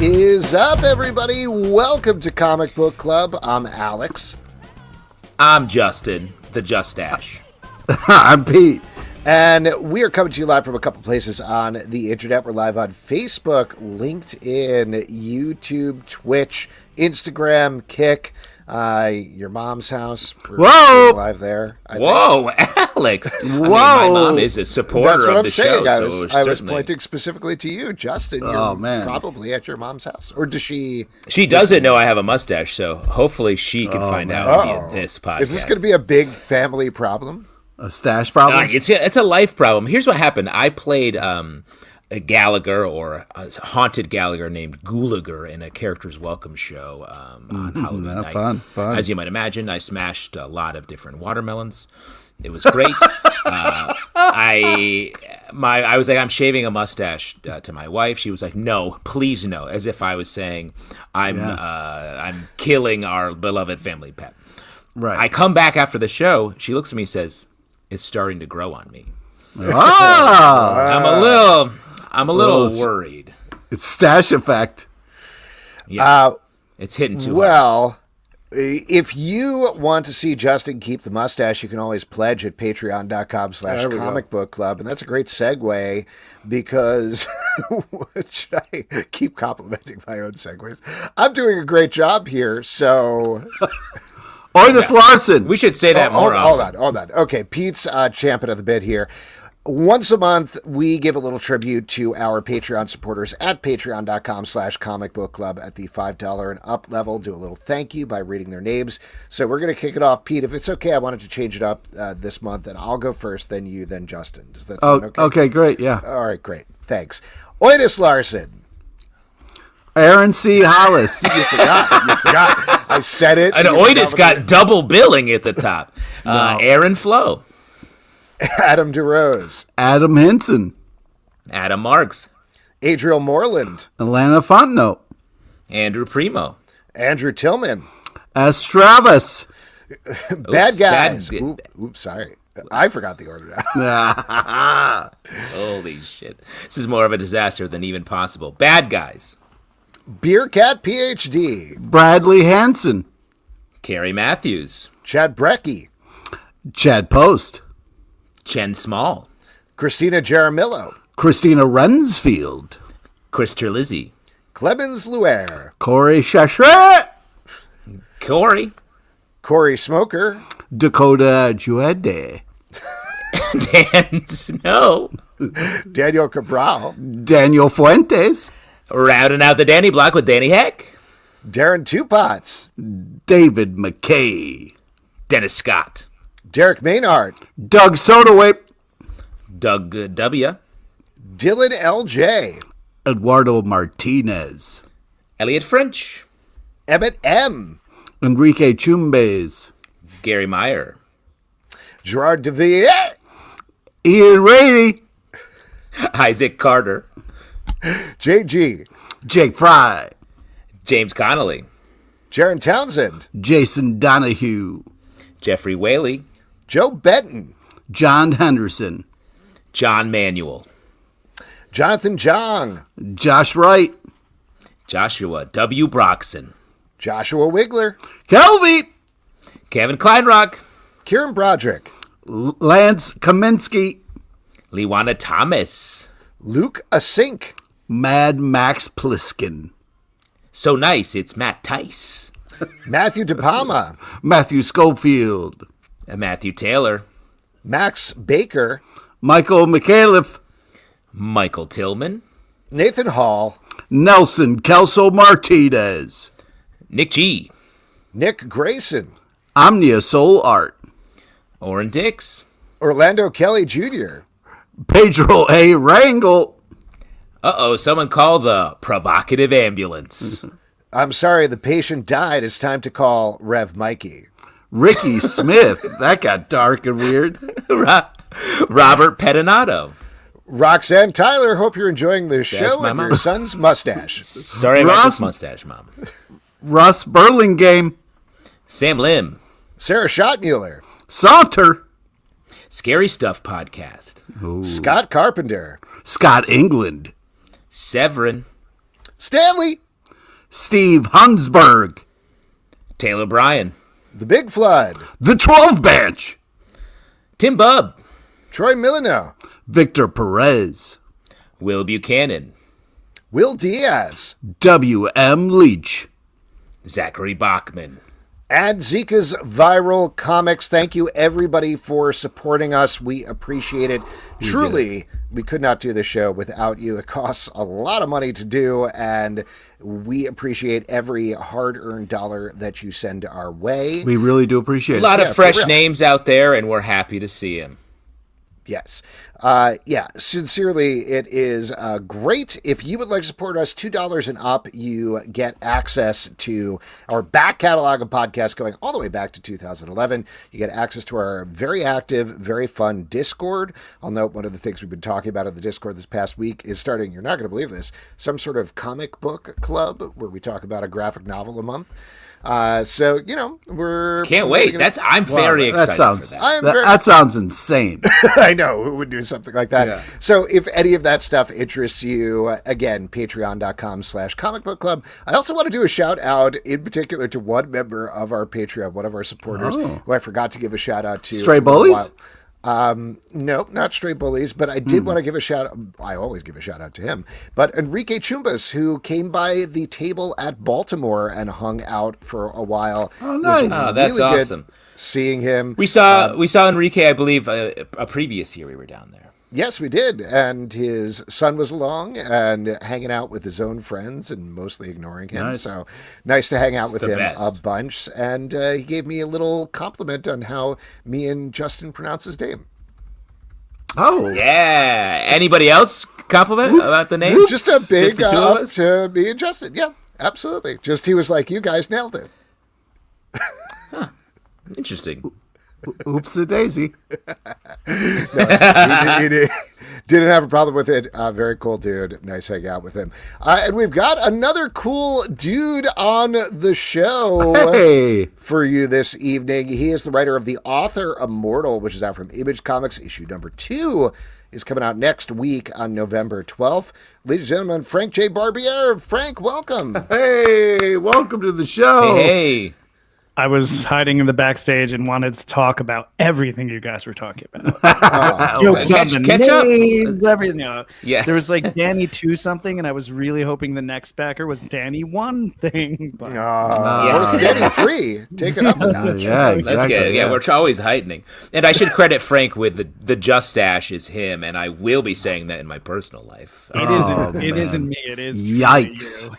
is up, everybody? Welcome to Comic Book Club. I'm Alex. I'm Justin, the Justash. I'm Pete. And we are coming to you live from a couple places on the internet. We're live on Facebook, LinkedIn, YouTube, Twitch, Instagram, Kick, your mom's house. Whoa! Live there. Whoa, Alex. Whoa. My mom is a supporter That's what of I'm the saying. show. I was pointing specifically to you, Justin. Oh, You're man. probably at your mom's house. Or does she... She doesn't know I have a mustache, so hopefully she can find out via this podcast. Is this going to be a big family problem? A stash problem? It's a life problem. Here's what happened. I played a Gallagher, or a haunted Gallagher named Gulager, in a Character's Welcome show on Halloween night. Fun. As you might imagine, I smashed a lot of different watermelons. It was great. I was like, I'm shaving a mustache to my wife. She was like, no, please no, as if I was saying I'm killing our beloved family pet. Right. I come back after the show. She looks at me and says, it's starting to grow on me. Ah! I'm a little worried. It's stash effect. Yeah, it's hitting too hard. Well, if you want to see Justin keep the mustache, you can always pledge at patreon.com/comicbookclub. And that's a great segue because, which I keep complimenting my own segues, I'm doing a great job here, so... Otis Larson. We should say that more often. Hold on. Okay, Pete's champing at the bit here. Once a month, we give a little tribute to our Patreon supporters at patreon.com/comicbookclub at the $5 and up level. Do a little thank you by reading their names. So we're going to kick it off. Pete, if it's okay, I wanted to change it up this month, and I'll go first, then you, then Justin. Does that sound okay? Okay, great, yeah. All right, great. Thanks. Otis Larson. Aaron C. Hollis. You forgot. I said it. And Otis got double billing at the top. Aaron Flo. Adam DeRose. Adam Henson. Adam Marks. Adriel Moreland. Alana Fontenot. Andrew Primo. Andrew Tillman. Estravis. Bad guys. Oops, sorry. I forgot the order now. Holy shit. This is more of a disaster than even possible. Bad guys. Beer Cat PhD. Bradley Hanson. Carrie Matthews. Chad Brecky. Chad Post. Chen Small. Christina Jaramillo. Christina Rensfield. Chris Terlizzi. Clemens Luer. Corey Chachet. Corey. Corey Smoker. Dakota Juede. Dan Snow. Daniel Cabral. Daniel Fuentes. Rounding out the Danny block with Danny Heck. Darren Tupots. David McKay. Dennis Scott. Derek Maynard. Doug Sodawape. Doug W. Dylan L.J. Eduardo Martinez. Elliot French. Emmett M. Enrique Chumbes. Gary Meyer. Gerard DeVier. Ian Rady. Isaac Carter. JG. Jake Fry. James Connolly. Jaron Townsend. Jason Donahue. Jeffrey Whaley. Joe Benton. John Henderson. John Manuel. Jonathan Jong. Josh Wright. Joshua W. Broxson. Joshua Wigler. Kelby. Kevin Kleinrock. Kieran Broderick. Lance Kaminsky. Liwana Thomas. Luke Asink. Mad Max Pliskin. So nice, it's Matt Tice. Matthew DePalma. Matthew Schofield. Matthew Taylor. Max Baker. Michael McAuliffe. Michael Tillman. Nathan Hall. Nelson Kelso Martinez. Nick G. Nick Grayson. Omnia Soul Art. Oren Dix. Orlando Kelly Jr. Pedro A. Rangel. Uh-oh, someone call the provocative ambulance. I'm sorry, the patient died. It's time to call Rev Mikey. Ricky Smith. That got dark and weird. Robert Pettinato. Roxanne Tyler, hope you're enjoying the show and mom. your son's mustache. Sorry about this mustache, Mom. Russ Burlingame. Sam Lim. Sarah Schottmuller. Saunter. Scary Stuff Podcast. Ooh. Scott Carpenter. Scott England. Severin. Stanley. Steve Hunsberg, Taylor Bryan, The Big Flood, The 12 Bench, Tim Bubb, Troy Milano, Victor Perez, Will Buchanan, Will Diaz, W.M. Leach. Zachary Bachman. and Zika's Viral Comics. Thank you, everybody, for supporting us. We appreciate it. Truly, we could not do this show without you. It costs a lot of money to do, and we appreciate every hard-earned dollar that you send our way. We really do appreciate A it. lot Yeah, of for fresh real. names out there, and we're happy to see them. Yes. Sincerely, it is great. If you would like to support us, $2 and up, you get access to our back catalog of podcasts going all the way back to 2011. You get access to our very active, very fun Discord. I'll note one of the things we've been talking about in the Discord this past week is starting, you're not going to believe this, some sort of comic book club where we talk about a graphic novel a month. So, we're... Can't wait. I'm very excited for that. That sounds insane. I know, who would do something like that. Yeah. So if any of that stuff interests you, again, patreon.com/comic book club. I also want to do a shout out in particular to one member of our Patreon, one of our supporters, who I forgot to give a shout out to. Stray Bullies? No, not Stray Bullies, but I did want to give a shout out. I always give a shout out to him. But Enrique Chumbas, who came by the table at Baltimore and hung out for a while. Oh, nice. It was Oh, that's really good awesome. seeing him. We saw Enrique, I believe, a previous year we were down there. Yes, we did. And his son was along and hanging out with his own friends and mostly ignoring him. Nice. So nice to hang out with the him best. a bunch. And he gave me a little compliment on how me and Justin pronounce his name. Oh, Yeah. Anybody else compliment about the name? Just a big Just the two of up us? to me and Justin. Yeah, absolutely. Just he was like, you guys nailed it. Interesting. oops-a daisy. He didn't have a problem with it. Very cool dude. Nice hang out with him. And we've got another cool dude on the show Hey. for you this evening. He is the writer of the Author Immortal, which is out from Image Comics. Issue number 2 is coming out next week on November 12th. Ladies and gentlemen, Frank J. Barbiere. Frank, welcome. Hey, welcome to the show. Hey. I was hiding in the backstage and wanted to talk about everything you guys were talking about. Jokes on the Catch up. names, everything. Yeah. There was like Danny 2 something, and I was really hoping the next backer was Danny 1 thing. But Or Danny 3. Take it up a notch. Yeah, exactly. That's good. Yeah, we're always heightening. And I should credit Frank with the Justache is him, and I will be saying that in my personal life. it isn't. It isn't me. It is. Yikes.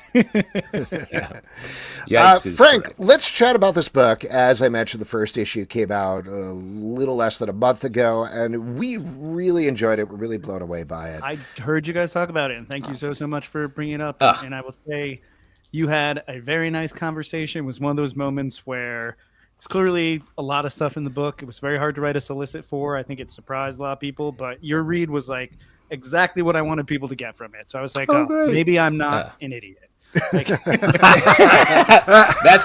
Yikes is Frank, correct. let's chat about this book. As I mentioned, the first issue came out a little less than a month ago, and we really enjoyed it. We're really blown away by it. I heard you guys talk about it, and thank you so much for bringing it up. Ugh. And I will say, you had a very nice conversation. It was one of those moments where it's clearly a lot of stuff in the book. It was very hard to write a solicit for. I think it surprised a lot of people, but your read was like exactly what I wanted people to get from it. So I was like, Oh, great. maybe I'm not an idiot. Like, That's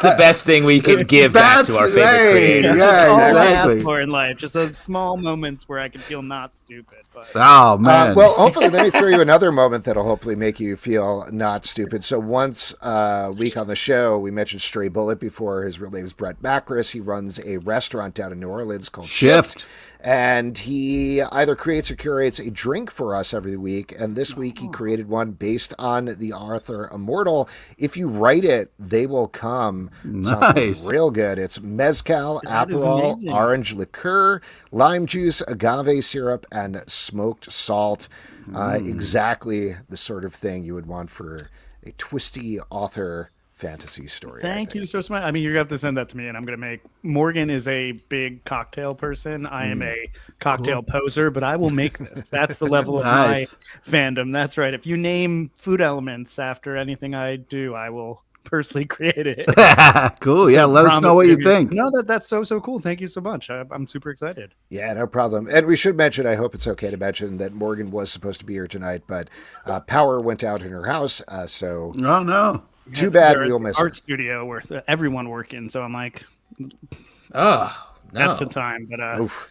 the best thing we can give back to our favorite Hey, creators. yeah, that's all I ask exactly. for in life. Just those small moments where I can feel not stupid. But Oh, man. Well, hopefully, let me throw you another moment that'll hopefully make you feel not stupid. So once a week on the show, we mentioned Stray Bullet before. His real name is Brett Macris. He runs a restaurant down in New Orleans called Shift. And he either creates or curates a drink for us every week. And this week he created one based on the Author Immortal. If you write it, they will come. Sounds Nice. real good. It's mezcal, That is Aperol, amazing. orange liqueur, lime juice, agave syrup, and smoked salt. Exactly the sort of thing you would want for a twisty author fantasy story. I thank think. you so much. I mean, you're gonna have to send that to me, and I'm gonna make. Morgan is a big cocktail person. I am a cocktail poser, but I will make this. That's the level of Nice. my fandom. That's right. If you name food elements after anything I do, I will personally create it. Cool. Yeah, let us know what you think. No, that's so cool. Thank you so much. I'm super excited. Yeah, no problem. And we should mention, I hope it's okay to mention that Morgan was supposed to be here tonight, but power went out in her house. So Oh, no. too bad They're at we'll the miss her. art studio where everyone working. So I'm like, Oh, no. that's the time. But Oof.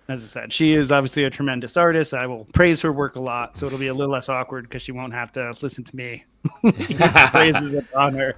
as I said, she is obviously a tremendous artist. I will praise her work a lot, so it'll be a little less awkward because she won't have to listen to me Praises upon her.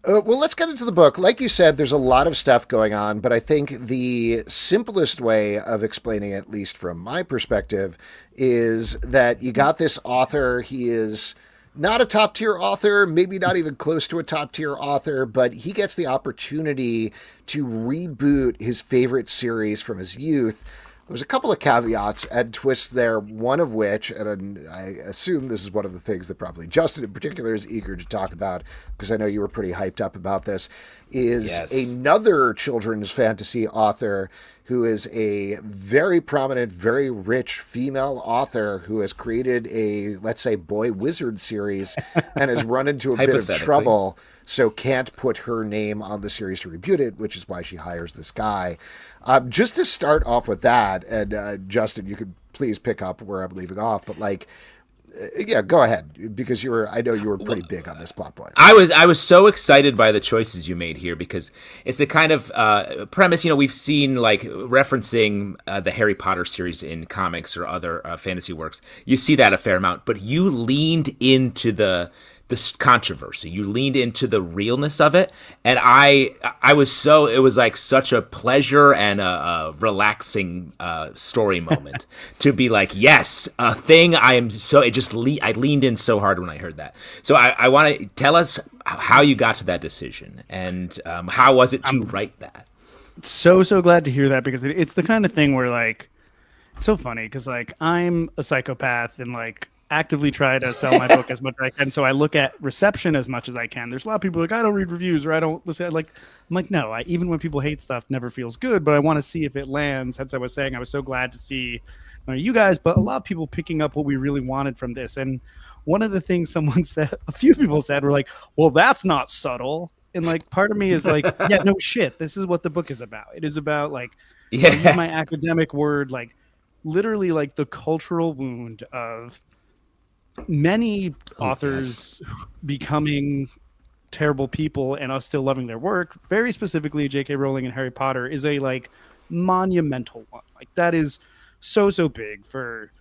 Well, let's get into the book. Like you said, there's a lot of stuff going on, but I think the simplest way of explaining it, at least from my perspective, is that you got this author. He is not a top tier author, maybe not even close to a top tier author, but he gets the opportunity to reboot his favorite series from his youth. There's a couple of caveats and twists there, one of which, and I assume this is one of the things that probably Justin in particular is eager to talk about, because I know you were pretty hyped up about this, is another children's fantasy author who is a very prominent, very rich female author who has created a, let's say, boy wizard series and has run into a bit of trouble, so can't put her name on the series to reboot it, which is why she hires this guy. Just to start off with that, and Justin, you could please pick up where I'm leaving off, but yeah, go ahead, because I know you were pretty big on this plot point. I was so excited by the choices you made here, because it's the kind of premise, we've seen referencing the Harry Potter series in comics or other fantasy works. You see that a fair amount, but you leaned into the controversy. You leaned into the realness of it, and it was such a pleasure and a relaxing story moment to be like, yes, a thing. I leaned in so hard when I heard that. So I want to tell us how you got to that decision, and how was it to write that? So glad to hear that, because it's the kind of thing where it's so funny, because I'm a psychopath and actively try to sell my book as much as I can. So I look at reception as much as I can. There's a lot of people I don't read reviews, or I don't listen. I'm like, no, even when people hate stuff, never feels good, but I want to see if it lands. As I was saying, I was so glad to see you guys, but a lot of people picking up what we really wanted from this. And one of the things someone said, a few people said, were well, that's not subtle. And part of me is yeah, no shit. This is what the book is about. It is about use my academic word, literally the cultural wound of many authors becoming terrible people and us still loving their work. Very specifically, J.K. Rowling and Harry Potter is a monumental one. That is so big for,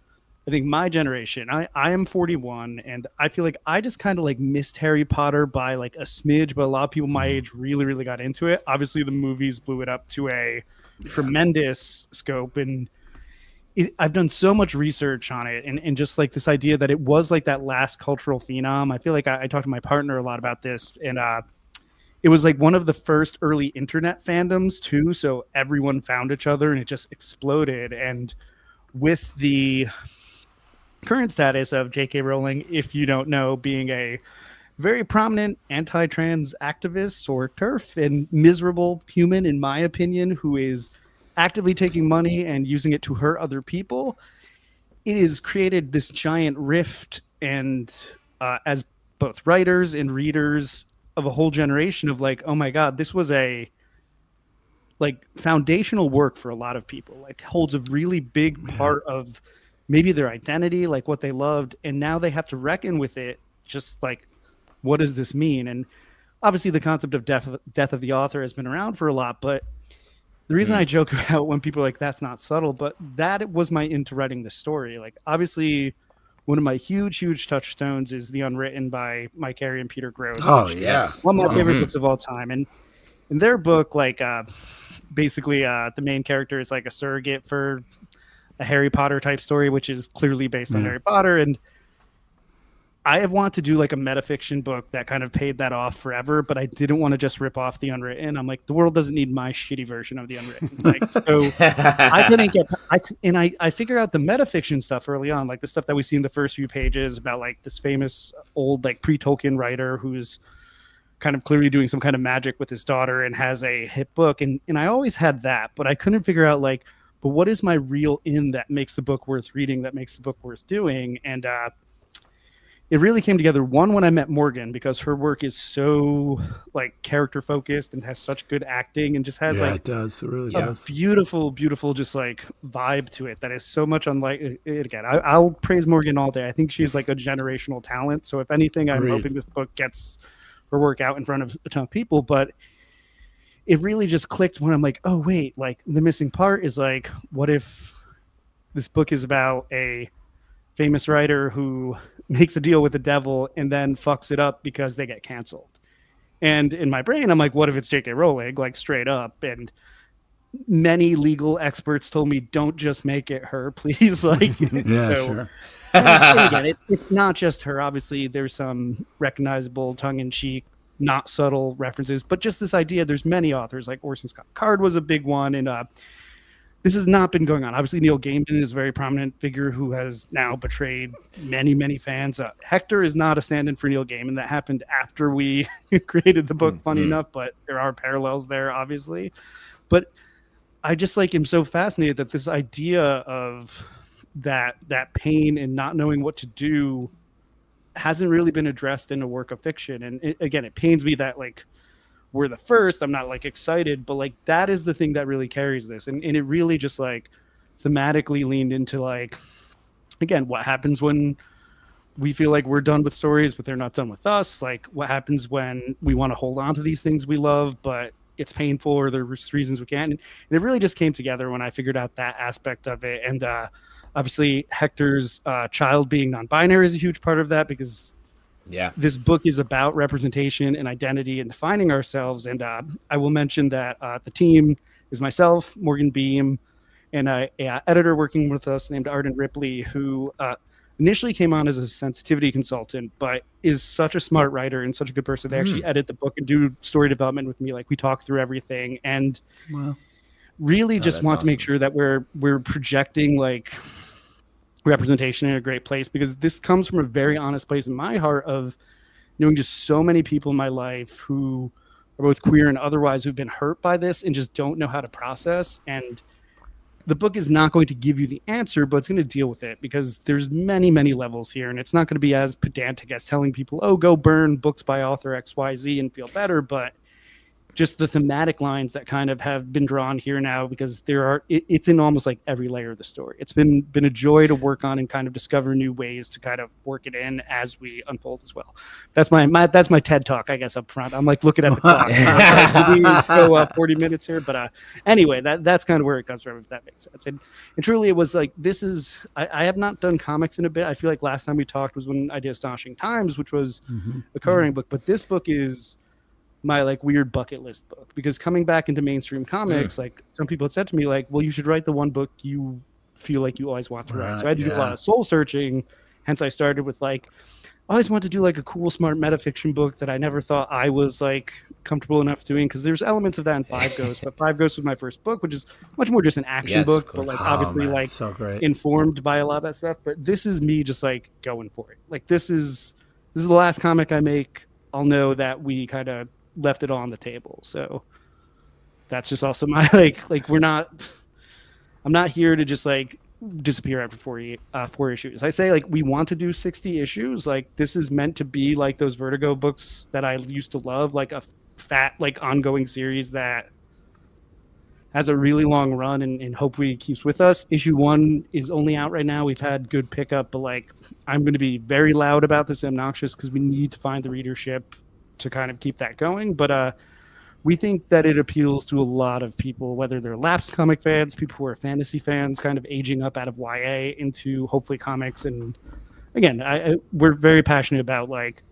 I think, my generation. I am 41, and I feel I just kind of missed Harry Potter by a smidge, but a lot of people my age really got into it. Obviously, the movies blew it up to a tremendous scope, and I've done so much research on it, and just this idea that it was that last cultural phenom. I feel I talked to my partner a lot about this, and it was one of the first early internet fandoms too. So everyone found each other, and it just exploded. And with the current status of J.K. Rowling, if you don't know, being a very prominent anti-trans activist or TERF and miserable human, in my opinion, who is actively taking money and using it to hurt other people, it has created this giant rift, and as both writers and readers of a whole generation of oh my god, this was a foundational work for a lot of people, holds a really big part of maybe their identity, what they loved, and now they have to reckon with it, just what does this mean? And obviously the concept of death of the author has been around for a lot, but the reason I joke about when people are that's not subtle, but that was my into writing the story. Obviously, one of my huge touchstones is The Unwritten by Mike Carey and Peter Grosz. Oh, yeah. One of my favorite books of all time. And in their book, basically the main character is a surrogate for a Harry Potter type story, which is clearly based on Harry Potter. And I have wanted to do a metafiction book that kind of paid that off forever, but I didn't want to just rip off The Unwritten. I'm the world doesn't need my shitty version of The Unwritten. So I couldn't get, I figured out the metafiction stuff early on, the stuff that we see in the first few pages about this famous old pre-Tolkien writer who's kind of clearly doing some kind of magic with his daughter and has a hit book. And I always had that, but I couldn't figure out but what is my real in that makes the book worth reading, that makes the book worth doing? And, it really came together, one, when I met Morgan, because her work is so character focused and has such good acting, and just has it does. It really does. Beautiful just vibe to it that is so much unlike it. Again, I'll praise Morgan all day. I think she's a generational talent. So if anything, I'm hoping this book gets her work out in front of a ton of people. But it really just clicked when I'm oh wait, the missing part is what if this book is about a famous writer who makes a deal with the devil and then fucks it up because they get canceled. And in my brain, I'm like, what if it's J.K. Rowling, like straight up? And many legal experts told me, don't just make it her, please. Like, Yeah, so, sure. and again, it's not just her. Obviously, there's some recognizable tongue-in-cheek, not subtle references, but just this idea. There's many authors, like Orson Scott Card was a big one, and this has not been going on. Obviously, Neil Gaiman is a very prominent figure who has now betrayed many, many fans. Hector is not a stand-in for Neil Gaiman. That happened after we created the book, funny enough, but there are parallels there, obviously. But I just like am so fascinated that this idea of that pain and not knowing what to do hasn't really been addressed in a work of fiction. And again, it pains me that like we're the first. I'm not like excited, but like that is the thing that really carries this. And it really just like thematically leaned into like, again, what happens when we feel like we're done with stories, but they're not done with us. Like what happens when we want to hold on to these things we love, but it's painful or there's reasons we can't. And it really just came together when I figured out that aspect of it. And obviously Hector's child being non-binary is a huge part of that, because this book is about representation and identity and defining ourselves. And I will mention that the team is myself, Morgan Beam, and a editor working with us named Arden Ripley, who initially came on as a sensitivity consultant, but is such a smart writer and such a good person. They actually edit the book and do story development with me. Like we talk through everything, and really just want to make sure that we're projecting like representation in a great place, because this comes from a very honest place in my heart of knowing just so many people in my life who are both queer and otherwise who've been hurt by this and just don't know how to process. And the book is not going to give you the answer, but it's going to deal with it, because there's many, many levels here. And it's not going to be as pedantic as telling people, oh, go burn books by author XYZ and feel better. But just the thematic lines that kind of have been drawn here now, because it's in almost like every layer of the story. It's been a joy to work on and kind of discover new ways to kind of work it in as we unfold as well. That's my TED talk, I guess, up front. I'm like looking at the clock. We go up 40 minutes here, but anyway, that's kind of where it comes from, if that makes sense. And truly, it was like, I have not done comics in a bit. I feel like last time we talked was when I did Astonishing Times, which was a coloring book, but this book is my like weird bucket list book, because coming back into mainstream comics, like some people had said to me, like, well, you should write the one book you feel like you always want to write. So I had to do a lot of soul searching. Hence I started with like, I always wanted to do like a cool, smart metafiction book that I never thought I was like comfortable enough doing, because there's elements of that in Five Ghosts, but Five Ghosts was my first book, which is much more just an action book, but like obviously like so great. Informed by a lot of that stuff. But this is me just like going for it. Like this is the last comic I make. I'll know that we kind of left it all on the table. So that's just also my I'm not here to just like disappear after 4 issues. I say like we want to do 60 issues. Like this is meant to be like those Vertigo books that I used to love, like a fat like ongoing series that has a really long run and hopefully keeps with us. Issue 1 is only out right now. We've had good pickup, but like I'm going to be very loud about this, obnoxious, because we need to find the readership to kind of keep that going. But we think that it appeals to a lot of people, whether they're lapsed comic fans, people who are fantasy fans, kind of aging up out of YA into hopefully comics. And again, we're very passionate about like,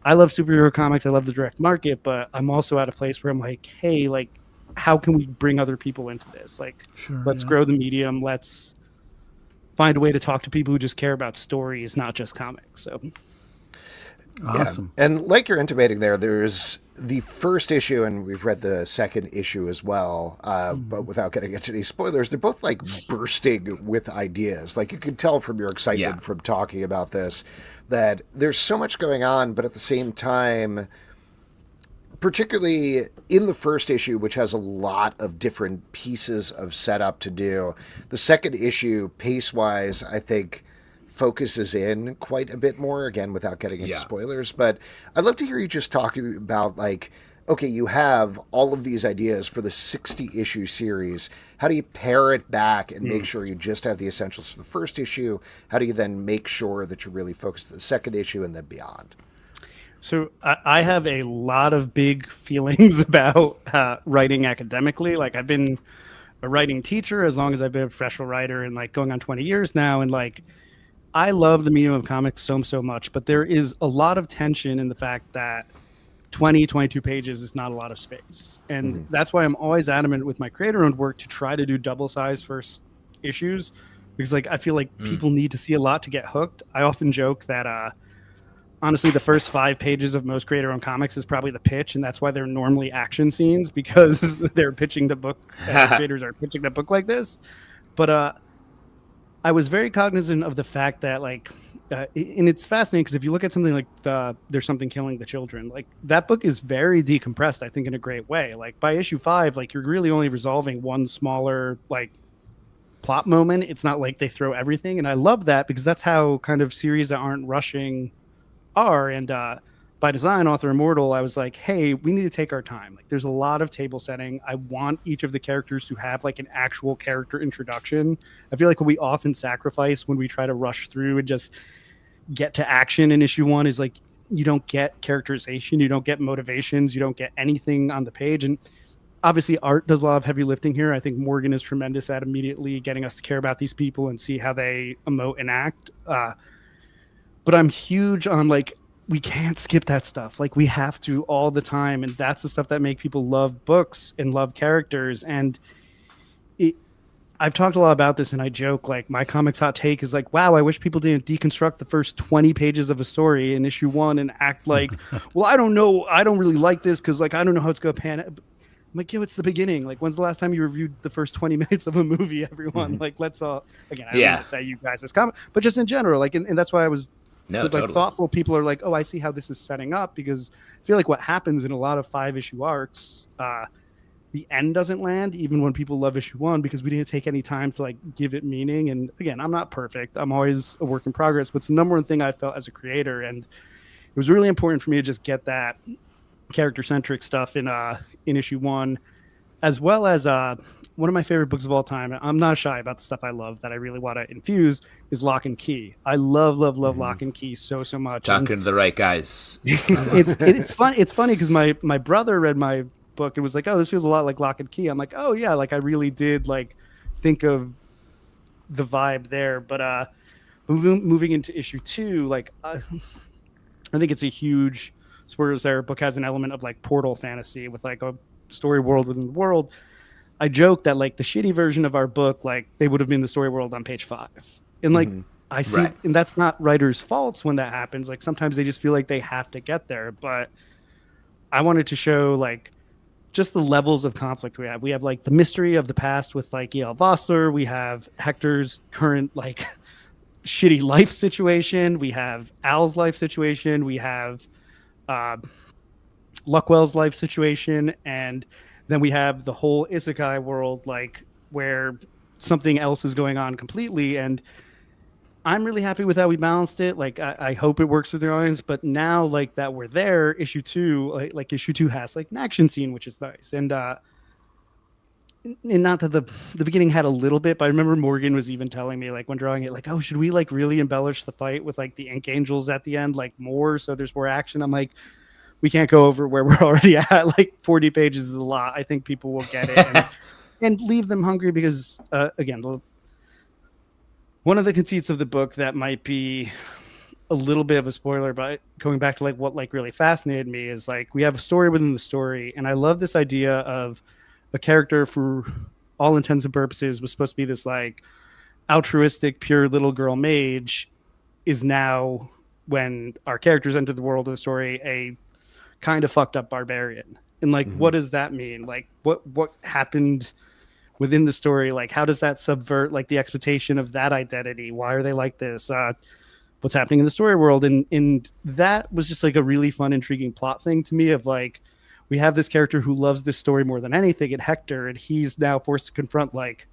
I love superhero comics, I love the direct market, but I'm also at a place where I'm like, hey, like, how can we bring other people into this? Like, let's grow the medium. Let's find a way to talk to people who just care about stories, not just comics. So awesome. Yeah. And like you're intimating there's the first issue, and we've read the second issue as well, but without getting into any spoilers, they're both like bursting with ideas. Like you can tell from your excitement from talking about this that there's so much going on, but at the same time, particularly in the first issue, which has a lot of different pieces of setup to do, the second issue, pace-wise, I think focuses in quite a bit more, again, without getting into spoilers. But I'd love to hear you just talking about, like, okay, you have all of these ideas for the 60-issue series. How do you pare it back and make sure you just have the essentials for the first issue? How do you then make sure that you're really focused on the second issue and then beyond? So I have a lot of big feelings about writing academically. Like I've been a writing teacher as long as I've been a professional writer, and like going on 20 years now. And like I love the medium of comics so much, but there is a lot of tension in the fact that 22 pages is not a lot of space. And that's why I'm always adamant with my creator-owned work to try to do double-size first issues, because like I feel like people need to see a lot to get hooked. I often joke that honestly, the first 5 pages of most creator-owned comics is probably the pitch, and that's why they're normally action scenes, because they're pitching the book. Creators are pitching the book like this. But I was very cognizant of the fact that, like, and it's fascinating because if you look at something like There's Something Killing the Children, like that book is very decompressed, I think, in a great way. Like by issue 5, like you're really only resolving one smaller like plot moment. It's not like they throw everything, and I love that because that's how kind of series that aren't rushing are. And by design, Author Immortal, I was like, hey, we need to take our time. Like there's a lot of table setting. I want each of the characters to have like an actual character introduction. I feel like what we often sacrifice when we try to rush through and just get to action in issue 1 is like you don't get characterization, you don't get motivations, you don't get anything on the page. And obviously art does a lot of heavy lifting here. I think Morgan is tremendous at immediately getting us to care about these people and see how they emote and act. But I'm huge on like, we can't skip that stuff. Like we have to all the time. And that's the stuff that make people love books and love characters. And I've talked a lot about this, and I joke, like my comics hot take is like, wow, I wish people didn't deconstruct the first 20 pages of a story in issue 1 and act like, well, I don't know. I don't really like this because like, I don't know how it's going to pan out. I'm like, yo, it's the beginning. Like, when's the last time you reviewed the first 20 minutes of a movie, everyone? Like, let's all, again, I don't want to say you guys as comic, but just in general, like, and that's why I was totally. Thoughtful people are like, oh, I see how this is setting up, because I feel like what happens in a lot of 5-issue arcs, the end doesn't land even when people love issue 1, because we didn't take any time to like give it meaning. And again, I'm not perfect. I'm always a work in progress, but it's the number one thing I felt as a creator. And it was really important for me to just get that character centric stuff in issue 1, as well as one of my favorite books of all time. I'm not shy about the stuff I love that I really want to infuse is Lock and Key. I love Lock and Key so much. Talking to the right guys. It's fun. It's funny because my brother read my book and was like, oh, this feels a lot like Lock and Key. I'm like, oh yeah, like I really did like think of the vibe there. But moving into issue 2, like I think it's a huge spoilers there. Book has an element of like portal fantasy with like a story world within the world. I joke that like the shitty version of our book, like they would have been the story world on page 5. And like I see, and that's not writers' faults when that happens. Like sometimes they just feel like they have to get there. But I wanted to show like just the levels of conflict we have. We have like the mystery of the past with like E.L. Vossler. We have Hector's current like shitty life situation. We have Al's life situation. We have Luckwell's life situation. And then we have the whole isekai world, like where something else is going on completely. And I'm really happy with how we balanced it. Like, I hope it works with the audience. But now, like that we're there, issue 2, like issue 2 has like an action scene, which is nice. And not that the beginning had a little bit, but I remember Morgan was even telling me like when drawing it, like, oh, should we like really embellish the fight with like the Ink Angels at the end, like more so there's more action? I'm like, we can't go over where we're already at. Like 40 pages is a lot. I think people will get it and leave them hungry because again, one of the conceits of the book that might be a little bit of a spoiler, but going back to like what like really fascinated me is like we have a story within the story, and I love this idea of a character for all intents and purposes was supposed to be this like altruistic, pure little girl mage, is now, when our characters enter the world of the story, a kind of fucked up barbarian. And like, what does that mean? Like what happened within the story? Like, how does that subvert like the expectation of that identity? Why are they like this? What's happening in the story world? And that was just like a really fun, intriguing plot thing to me of like, we have this character who loves this story more than anything, and Hector, and he's now forced to confront like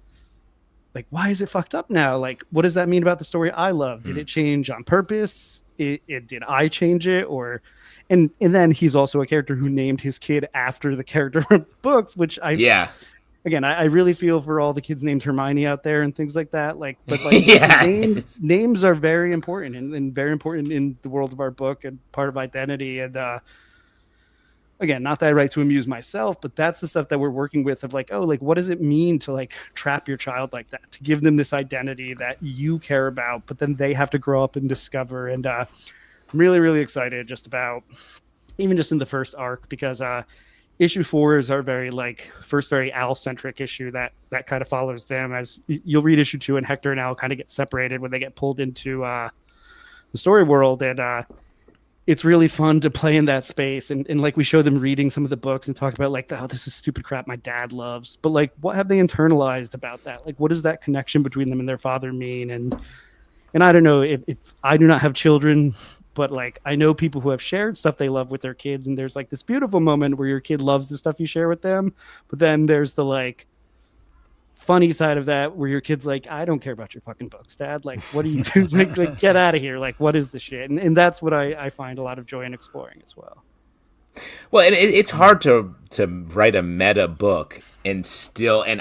why is it fucked up now? Like, what does that mean about the story I love? Did it change on purpose? Did I change it? Or and then he's also a character who named his kid after the character from the books, which again, I really feel for all the kids named Hermione out there and things like that. Like, but like names are very important and very important in the world of our book and part of identity. And again, not that I write to amuse myself, but that's the stuff that we're working with of like, oh, like, what does it mean to like trap your child like that, to give them this identity that you care about, but then they have to grow up and discover. And I'm really, really excited just about even just in the first arc, because issue 4 is our very like first very Al centric issue that kind of follows them. As you'll read issue 2, and Hector and Al kind of get separated when they get pulled into the story world. And it's really fun to play in that space. And like we show them reading some of the books and talk about like, oh, this is stupid crap my dad loves. But like, what have they internalized about that? Like, what does that connection between them and their father mean? And I don't know if I do not have children, but like, I know people who have shared stuff they love with their kids. And there's like this beautiful moment where your kid loves the stuff you share with them. But then there's the like funny side of that where your kid's like, I don't care about your fucking books, Dad. Like, what do you do? like get out of here. Like, what is the shit? And that's what I find a lot of joy in exploring as well. Well, and it's hard to write a meta book and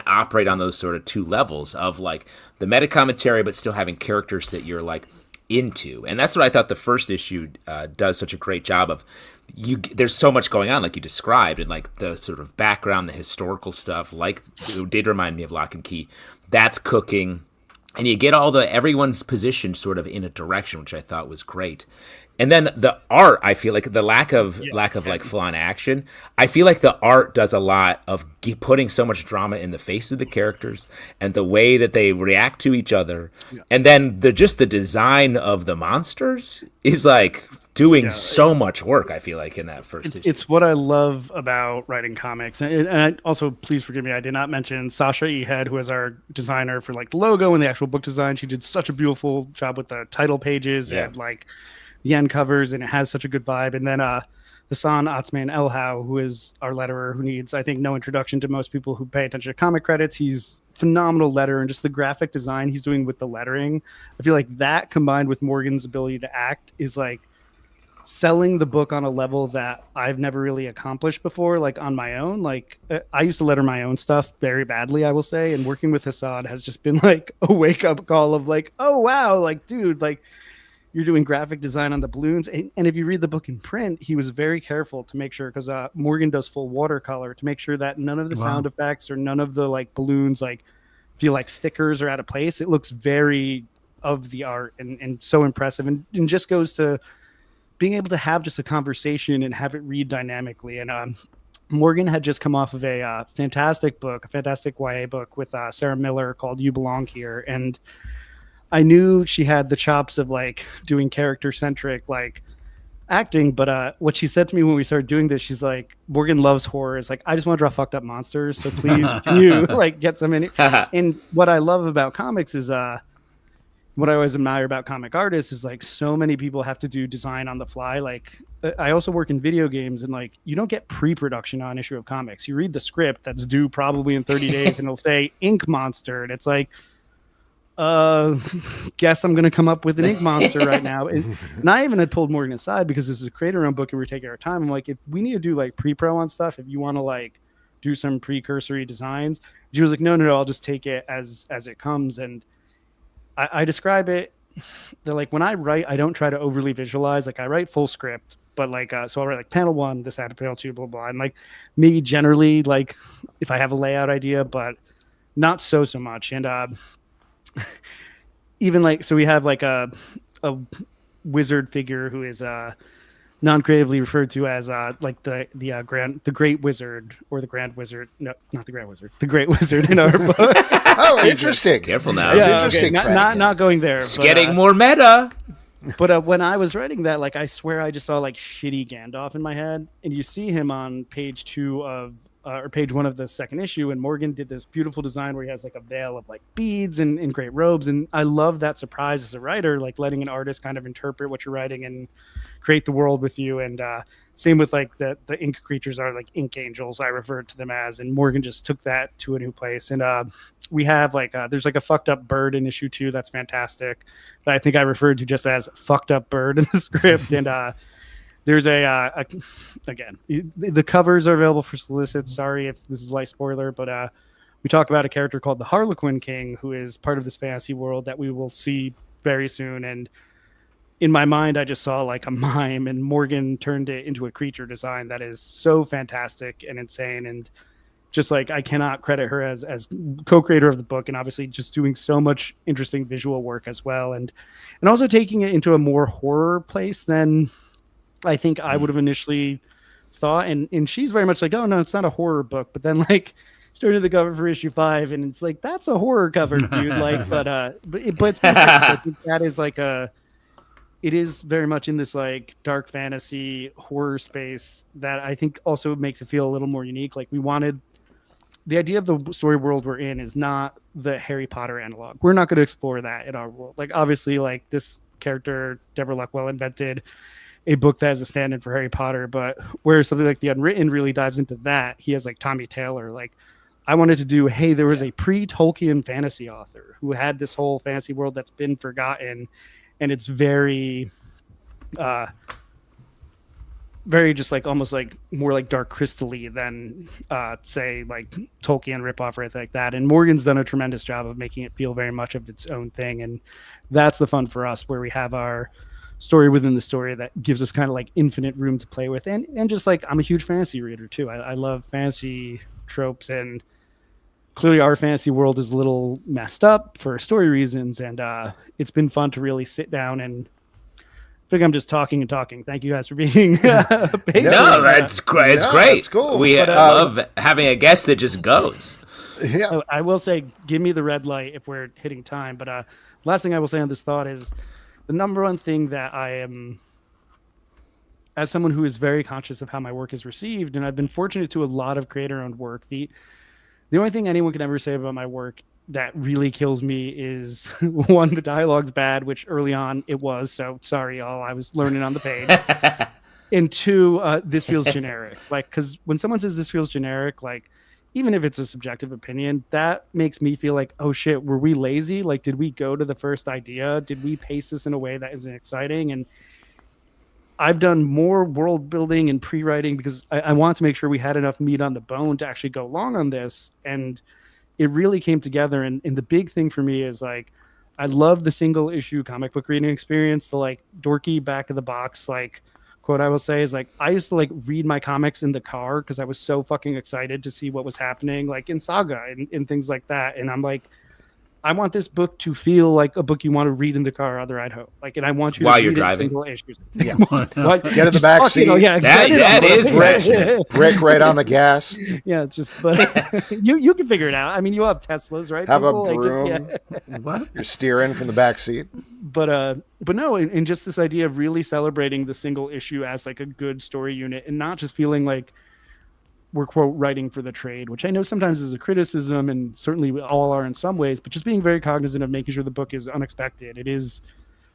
operate on those sort of two levels of like the meta commentary, but still having characters that you're like into. And that's what I thought the first issue does such a great job of. There's so much going on, like you described, and like the sort of background, the historical stuff, like it did remind me of Lock and Key. That's cooking, and you get everyone's positioned sort of in a direction, which I thought was great. And then the art, I feel like the lack of like full-on action. I feel like the art does a lot of putting so much drama in the face of the characters and the way that they react to each other, and then the design of the monsters is like doing so much work. I feel like in that first issue. It's what I love about writing comics. And I also, please forgive me, I did not mention Sasha Ehead, who is our designer for like the logo and the actual book design. She did such a beautiful job with the title pages and like the end covers, and it has such a good vibe. And then Hassan Atzman Elhau, who is our letterer, who needs, I think, no introduction to most people who pay attention to comic credits. He's phenomenal letterer, and just the graphic design he's doing with the lettering. I feel like that combined with Morgan's ability to act is like selling the book on a level that I've never really accomplished before, like on my own. Like I used to letter my own stuff very badly, I will say, and working with Hassan has just been like a wake up call of like, oh wow, like dude, like you're doing graphic design on the balloons. And if you read the book in print, he was very careful to make sure, because Morgan does full watercolor, to make sure that none of the sound effects or none of the like balloons like feel like stickers are out of place. It looks very of the art and so impressive, and just goes to being able to have just a conversation and have it read dynamically. And Morgan had just come off of a fantastic YA book with Sarah Miller called You Belong Here. And I knew she had the chops of like doing character centric like acting, but what she said to me when we started doing this, she's like, Morgan loves horror. It's like, I just want to draw fucked up monsters, so please can you like get some in it? And what I love about comics is what I always admire about comic artists is like so many people have to do design on the fly. Like I also work in video games, and like you don't get pre-production on an issue of comics. You read the script that's due probably in 30 days and it'll say ink monster, and it's like, guess I'm gonna come up with an ink monster right now. And I even had pulled Morgan aside, because this is a creator-owned book and we're taking our time. I'm like, if we need to do like pre-pro on stuff, if you want to like do some precursory designs, she was like, no, I'll just take it as it comes. And I describe it that like when I write, I don't try to overly visualize. Like I write full script, but like so I'll write like panel 1, this happened, panel 2, blah blah. And like maybe generally like if I have a layout idea, but not so much. And even like, so we have like a wizard figure who is non-creatively referred to as like the great wizard, or the grand wizard. No, not the grand wizard, the great wizard in our book. Oh, interesting. Careful now. That's Yeah, interesting. okay. Frank. Not going there. It's getting more meta. But when I was writing that, like I swear I just saw like shitty Gandalf in my head, and you see him on page 2 of or page 1 of the second issue, and Morgan did this beautiful design where he has like a veil of like beads and great robes, and I love that surprise as a writer, like letting an artist kind of interpret what you're writing and create the world with you. And same with like the ink creatures are like ink angels, I referred to them as, and Morgan just took that to a new place. And we have like there's like a fucked up bird in issue 2 that's fantastic, that I think I referred to just as fucked up bird in the script. And there's again, the covers are available for solicit. Sorry if this is a light spoiler, but we talk about a character called the Harlequin King, who is part of this fantasy world that we will see very soon. And in my mind, I just saw like a mime, and Morgan turned it into a creature design that is so fantastic and insane. And just like, I cannot credit her as co-creator of the book, and obviously just doing so much interesting visual work as well. And also taking it into a more horror place than I think I would have initially thought. And she's very much like, oh no, it's not a horror book. But then like, started to the cover for issue 5, and it's like, that's a horror cover, dude. Like, but I think that is like it is very much in this like dark fantasy horror space that I think also makes it feel a little more unique. Like, we wanted the idea of the story world we're in is not the Harry Potter analog. We're not going to explore that in our world. Like, obviously, like, this character, Deborah Luckwell, invented a book that has a stand-in for Harry Potter, but where something like The Unwritten really dives into that, he has like Tommy Taylor. Like, I wanted to do, hey, there was a pre-Tolkien fantasy author who had this whole fantasy world that's been forgotten, and it's very very just like almost like more like Dark Crystal-y than say like Tolkien ripoff or anything like that. And Morgan's done a tremendous job of making it feel very much of its own thing, and that's the fun for us, where we have our story within the story that gives us kind of like infinite room to play with. And just like, I'm a huge fantasy reader too. I love fantasy tropes, and clearly our fantasy world is a little messed up for story reasons, and it's been fun to really sit down and I think I'm just talking and talking. Thank you guys for being patient. No, that's great. It's great. That's cool. We love having a guest that just goes. Yeah. I will say, give me the red light if we're hitting time. But last thing I will say on this thought is the number one thing that I am, as someone who is very conscious of how my work is received, and I've been fortunate to a lot of creator-owned work, the only thing anyone can ever say about my work that really kills me is, one, the dialogue's bad, which early on it was. So sorry, y'all. I was learning on the page. And two, this feels generic. Like, because when someone says this feels generic, like, even if it's a subjective opinion, that makes me feel like, oh shit, were we lazy? Like, did we go to the first idea? Did we pace this in a way that isn't exciting? And I've done more world building and pre-writing because I want to make sure we had enough meat on the bone to actually go long on this. And it really came together. And the big thing for me is like, I love the single issue comic book reading experience. The like dorky back of the box, like quote I will say is like, I used to like read my comics in the car because I was so fucking excited to see what was happening, like in Saga and things like that. And I'm like, I want this book to feel like a book you want to read in the car on the ride home. Like, and I want you to While read you're it driving. single issues. Yeah. Get in the back seat. Yeah, That is passionate. Brake right on the gas. Yeah, just but you can figure it out. I mean, you have Teslas, right? Have people? a Like, broom. What? You're steering from the back seat. But no, and just this idea of really celebrating the single issue as like a good story unit, and not just feeling like we're quote writing for the trade, which I know sometimes is a criticism, and certainly we all are in some ways, but just being very cognizant of making sure the book is unexpected. It is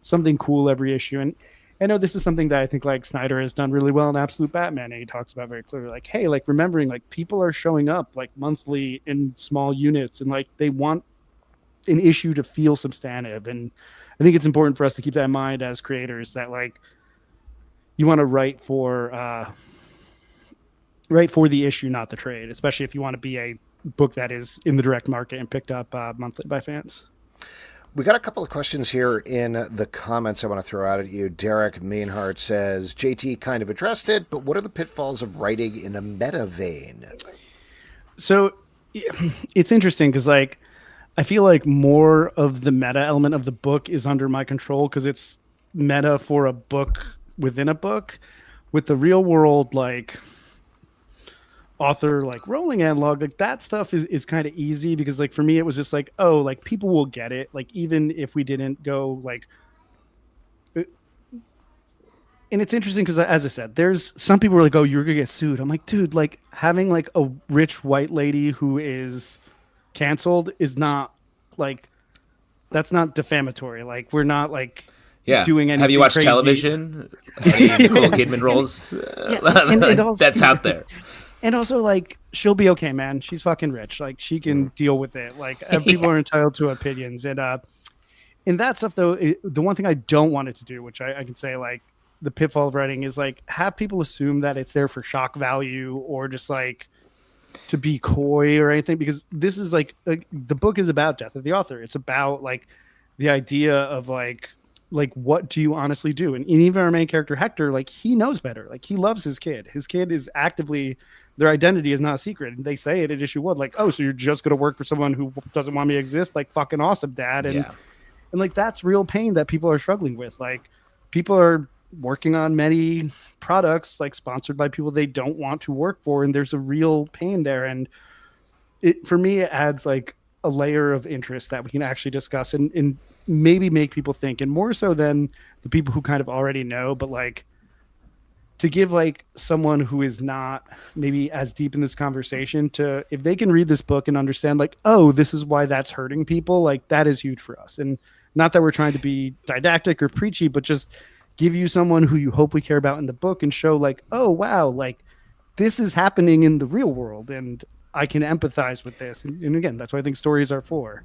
something cool every issue. And I know this is something that I think like Snyder has done really well in Absolute Batman. And he talks about very clearly, like, hey, like remembering like people are showing up like monthly in small units, and like they want an issue to feel substantive. And I think it's important for us to keep that in mind as creators, that like you want to write for the issue, not the trade, especially if you want to be a book that is in the direct market and picked up monthly by fans. We got a couple of questions here in the comments I want to throw out at you. Derek Mainhart says, JT kind of addressed it, but what are the pitfalls of writing in a meta vein? So it's interesting because like I feel like more of the meta element of the book is under my control because it's meta for a book within a book. With the real world, like author like rolling analog, like that stuff is kind of easy because like for me it was just like, oh, like people will get it, like even if we didn't go like. And it's interesting because as I said, there's some people who are like, oh, you're gonna get sued. I'm like, dude, like having like a rich white lady who is canceled is not like, that's not defamatory. Like we're not like doing anything. Have you watched crazy. Television? Any Nicole Kidman roles? And also, that's out there. And also, like, she'll be okay, man. She's fucking rich. Like, she can deal with it. Like, people are entitled to opinions. And in that stuff, though, the one thing I don't want it to do, which I can say, like, the pitfall of writing is, like, have people assume that it's there for shock value or just, like, to be coy or anything. Because this is, like the book is about death of the author. It's about, like, the idea of, like, like, what do you honestly do? And even our main character, Hector, like, he knows better. Like, he loves his kid. His kid is actively, their identity is not a secret. And they say it at issue 1, like, oh, so you're just going to work for someone who doesn't want me to exist? Like, fucking awesome, dad. And like, that's real pain that people are struggling with. Like, people are working on many products, like, sponsored by people they don't want to work for. And there's a real pain there. And for me, it adds like a layer of interest that we can actually discuss and maybe make people think, and more so than the people who kind of already know, but like to give like someone who is not maybe as deep in this conversation to, if they can read this book and understand like, oh, this is why that's hurting people, like that is huge for us. And not that we're trying to be didactic or preachy, but just give you someone who you hope we care about in the book and show like, oh, wow, like this is happening in the real world. And I can empathize with this. And again, that's what I think stories are for.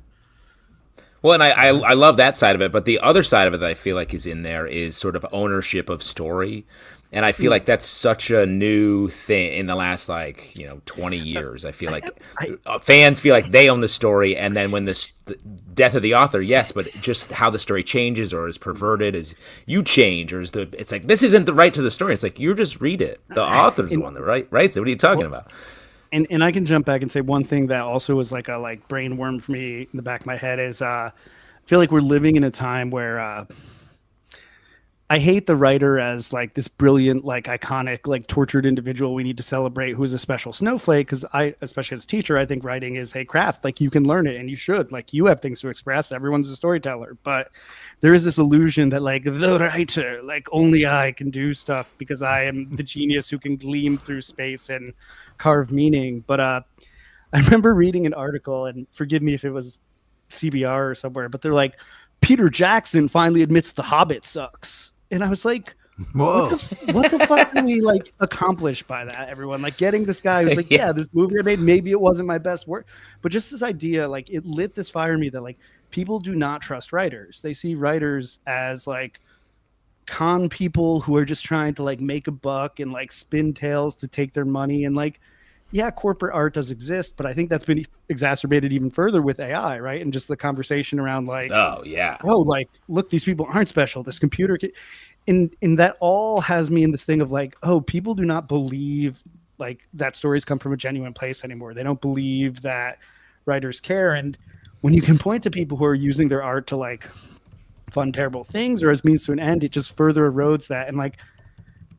Well, and I love that side of it, but the other side of it that I feel like is in there is sort of ownership of story. And I feel like that's such a new thing in the last, 20 years. I feel like fans feel like they own the story, and then when the death of the author, yes, but just how the story changes or is perverted is you change, or it's like, this isn't the right to the story. It's like, you just read it. The author's the one that writes it. What are you talking about? And I can jump back and say one thing that also was like a brain worm for me in the back of my head is I feel like we're living in a time where I hate the writer as like this brilliant, like iconic, like tortured individual we need to celebrate who is a special snowflake. Because especially as a teacher, I think writing is a craft. Like you can learn it and you should. Like you have things to express. Everyone's a storyteller. But there is this illusion that like the writer, like only I can do stuff because I am the genius who can gleam through space and carve meaning. But I remember reading an article, and forgive me if it was CBR or somewhere, but they're like, Peter Jackson finally admits The Hobbit sucks. And I was like, whoa, what the fuck can we like accomplish by that, everyone? Like getting this guy who's like, yeah, this movie I made, maybe it wasn't my best work, but just this idea, like it lit this fire in me that like people do not trust writers. They see writers as like con people who are just trying to like make a buck and like spin tales to take their money. And like, yeah, corporate art does exist, but I think that's been exacerbated even further with AI, right? And just the conversation around like, like, look, these people aren't special. This computer and that all has me in this thing of like, oh, people do not believe like that stories come from a genuine place anymore. They don't believe that writers care. And when you can point to people who are using their art to like fund terrible things or as means to an end, it just further erodes that. And like,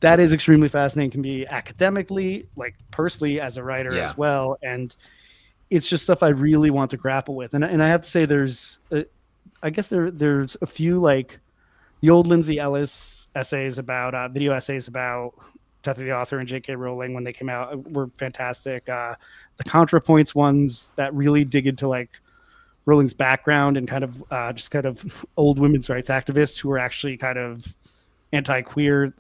that is extremely fascinating to me academically, like personally as a writer as well. And it's just stuff I really want to grapple with. And I have to say there's a few like the old Lindsay Ellis essays about video essays about Death of the Author and J.K. Rowling when they came out were fantastic. The ContraPoints ones that really dig into like Rowling's background and kind of old women's rights activists who are actually kind of anti-queer,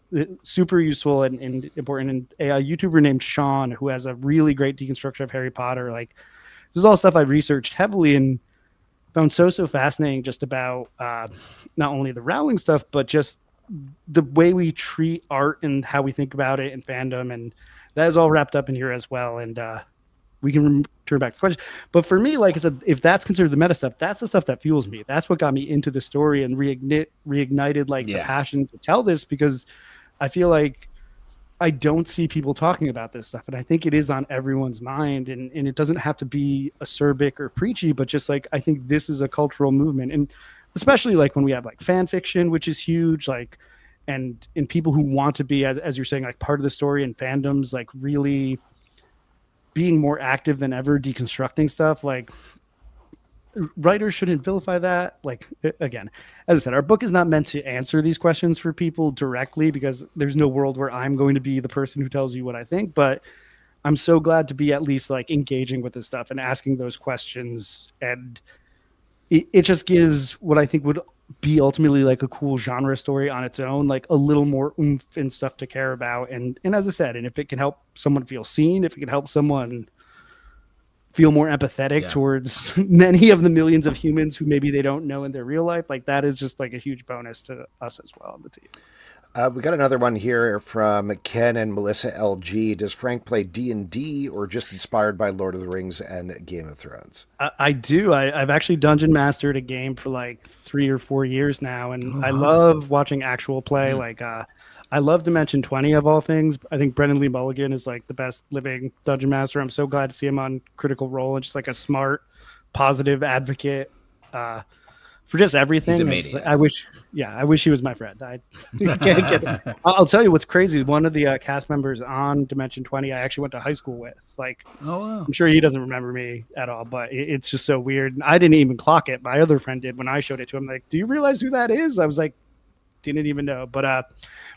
super useful and important. And a YouTuber named Sean, who has a really great deconstruction of Harry Potter. Like this is all stuff I researched heavily and found so fascinating just about not only the Rowling stuff, but just the way we treat art and how we think about it in fandom. And that is all wrapped up in here as well. And we can turn back to the question. But for me, like I said, if that's considered the meta stuff, that's the stuff that fuels me. That's what got me into the story and reignited like the passion to tell this, because I feel like I don't see people talking about this stuff. And I think it is on everyone's mind. And it doesn't have to be acerbic or preachy, but just like, I think this is a cultural movement. And especially like when we have like fan fiction, which is huge, like, and people who want to be, as you're saying, like part of the story and fandoms, like really being more active than ever, deconstructing stuff. Like writers shouldn't vilify that. Like, again, as I said, our book is not meant to answer these questions for people directly, because there's no world where I'm going to be the person who tells you what I think, but I'm so glad to be at least like engaging with this stuff and asking those questions. And it just gives what I think would be ultimately like a cool genre story on its own, like a little more oomph and stuff to care about. And as I said, and if it can help someone feel seen, if it can help someone feel more empathetic towards many of the millions of humans who maybe they don't know in their real life, like that is just like a huge bonus to us as well on the team. We got another one here from Ken and Melissa LG. Does Frank play D&D or just inspired by Lord of the Rings and Game of Thrones? I do. I've actually dungeon mastered a game for like 3 or 4 years now, and I love watching actual play. Like, I love Dimension 20 of all things. I think Brendan Lee Mulligan is like the best living dungeon master. I'm so glad to see him on Critical Role and just like a smart, positive advocate for just everything. He's amazing. I wish he was my friend. I can't get it. I'll tell you what's crazy. One of the cast members on Dimension 20, I actually went to high school with. Like, I'm sure he doesn't remember me at all, but it's just so weird. And I didn't even clock it. My other friend did when I showed it to him. Like, do you realize who that is? I was like, didn't even know. But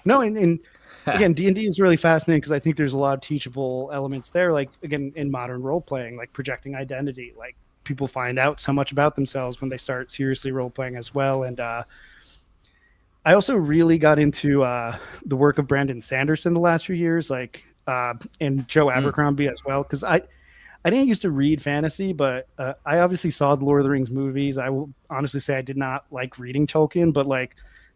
no, and again, D&D is really fascinating because I think there's a lot of teachable elements there. Like, again, in modern role playing, like projecting identity, like people find out so much about themselves when they start seriously role playing as well. And I also really got into the work of Brandon Sanderson the last few years, like and Joe Abercrombie as well, because I didn't used to read fantasy, but I obviously saw the Lord of the Rings movies. I will honestly say I did not like reading Tolkien, but like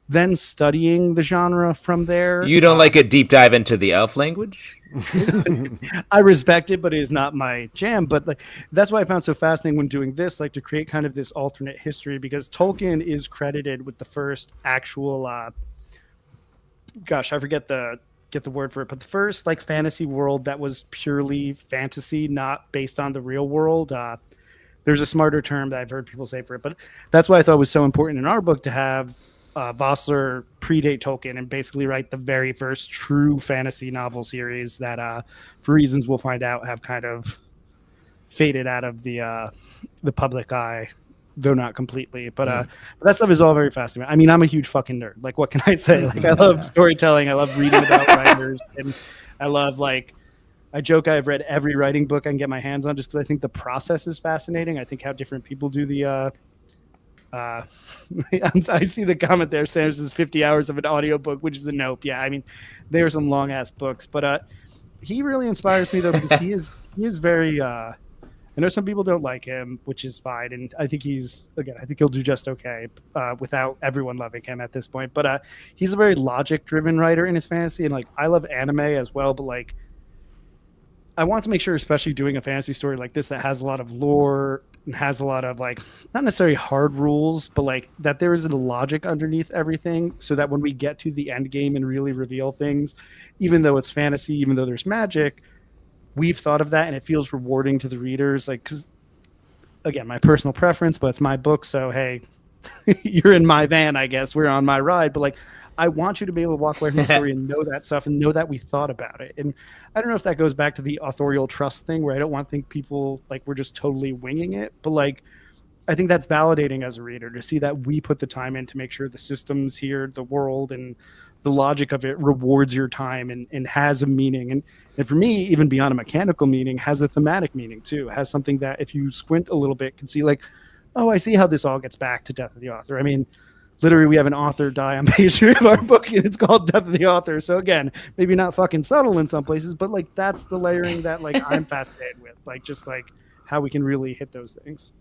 then studying the genre from there. You don't like a deep dive into the elf language? I respect it, but it is not my jam. But like that's why I found so fascinating when doing this, like to create kind of this alternate history, because Tolkien is credited with the first actual gosh, I forget the word for it, but the first like fantasy world that was purely fantasy, not based on the real world. There's a smarter term that I've heard people say for it, but that's why I thought it was so important in our book to have Vossler predate Tolkien and basically write the very first true fantasy novel series that, for reasons we'll find out, have kind of faded out of the public eye, though not completely. But that stuff is all very fascinating. I mean, I'm a huge fucking nerd. Like, what can I say? Like, I love storytelling. I love reading about writers, and I love like. I joke I've read every writing book I can get my hands on just because I think the process is fascinating. I think how different people do the I see the comment there saying this is 50 hours of an audiobook, which is a nope. Yeah, I mean, there are some long ass books, but he really inspires me though, because he is very I know some people don't like him, which is fine, and I think I think he'll do just okay without everyone loving him at this point. But he's a very logic driven writer in his fantasy, and like I love anime as well, but like I want to make sure, especially doing a fantasy story like this that has a lot of lore and has a lot of like not necessarily hard rules, but like that there is a logic underneath everything, so that when we get to the end game and really reveal things, even though it's fantasy, even though there's magic, we've thought of that and it feels rewarding to the readers. Like, because again, my personal preference, but it's my book, so hey, you're in my van, I guess we're on my ride, but like I want you to be able to walk away from the story and know that stuff and know that we thought about it. And I don't know if that goes back to the authorial trust thing, where I don't want to think people like we're just totally winging it, but like I think that's validating as a reader to see that we put the time in to make sure the systems here, the world, and the logic of it rewards your time and has a meaning. And for me, even beyond a mechanical meaning, has a thematic meaning too. It has something that if you squint a little bit can see like, oh, I see how this all gets back to Death of the Author. I mean, literally, we have an author die on page 3 of our book, and it's called Death of the Author. So again, maybe not fucking subtle in some places, but like that's the layering that like I'm fascinated with, like just like how we can really hit those things.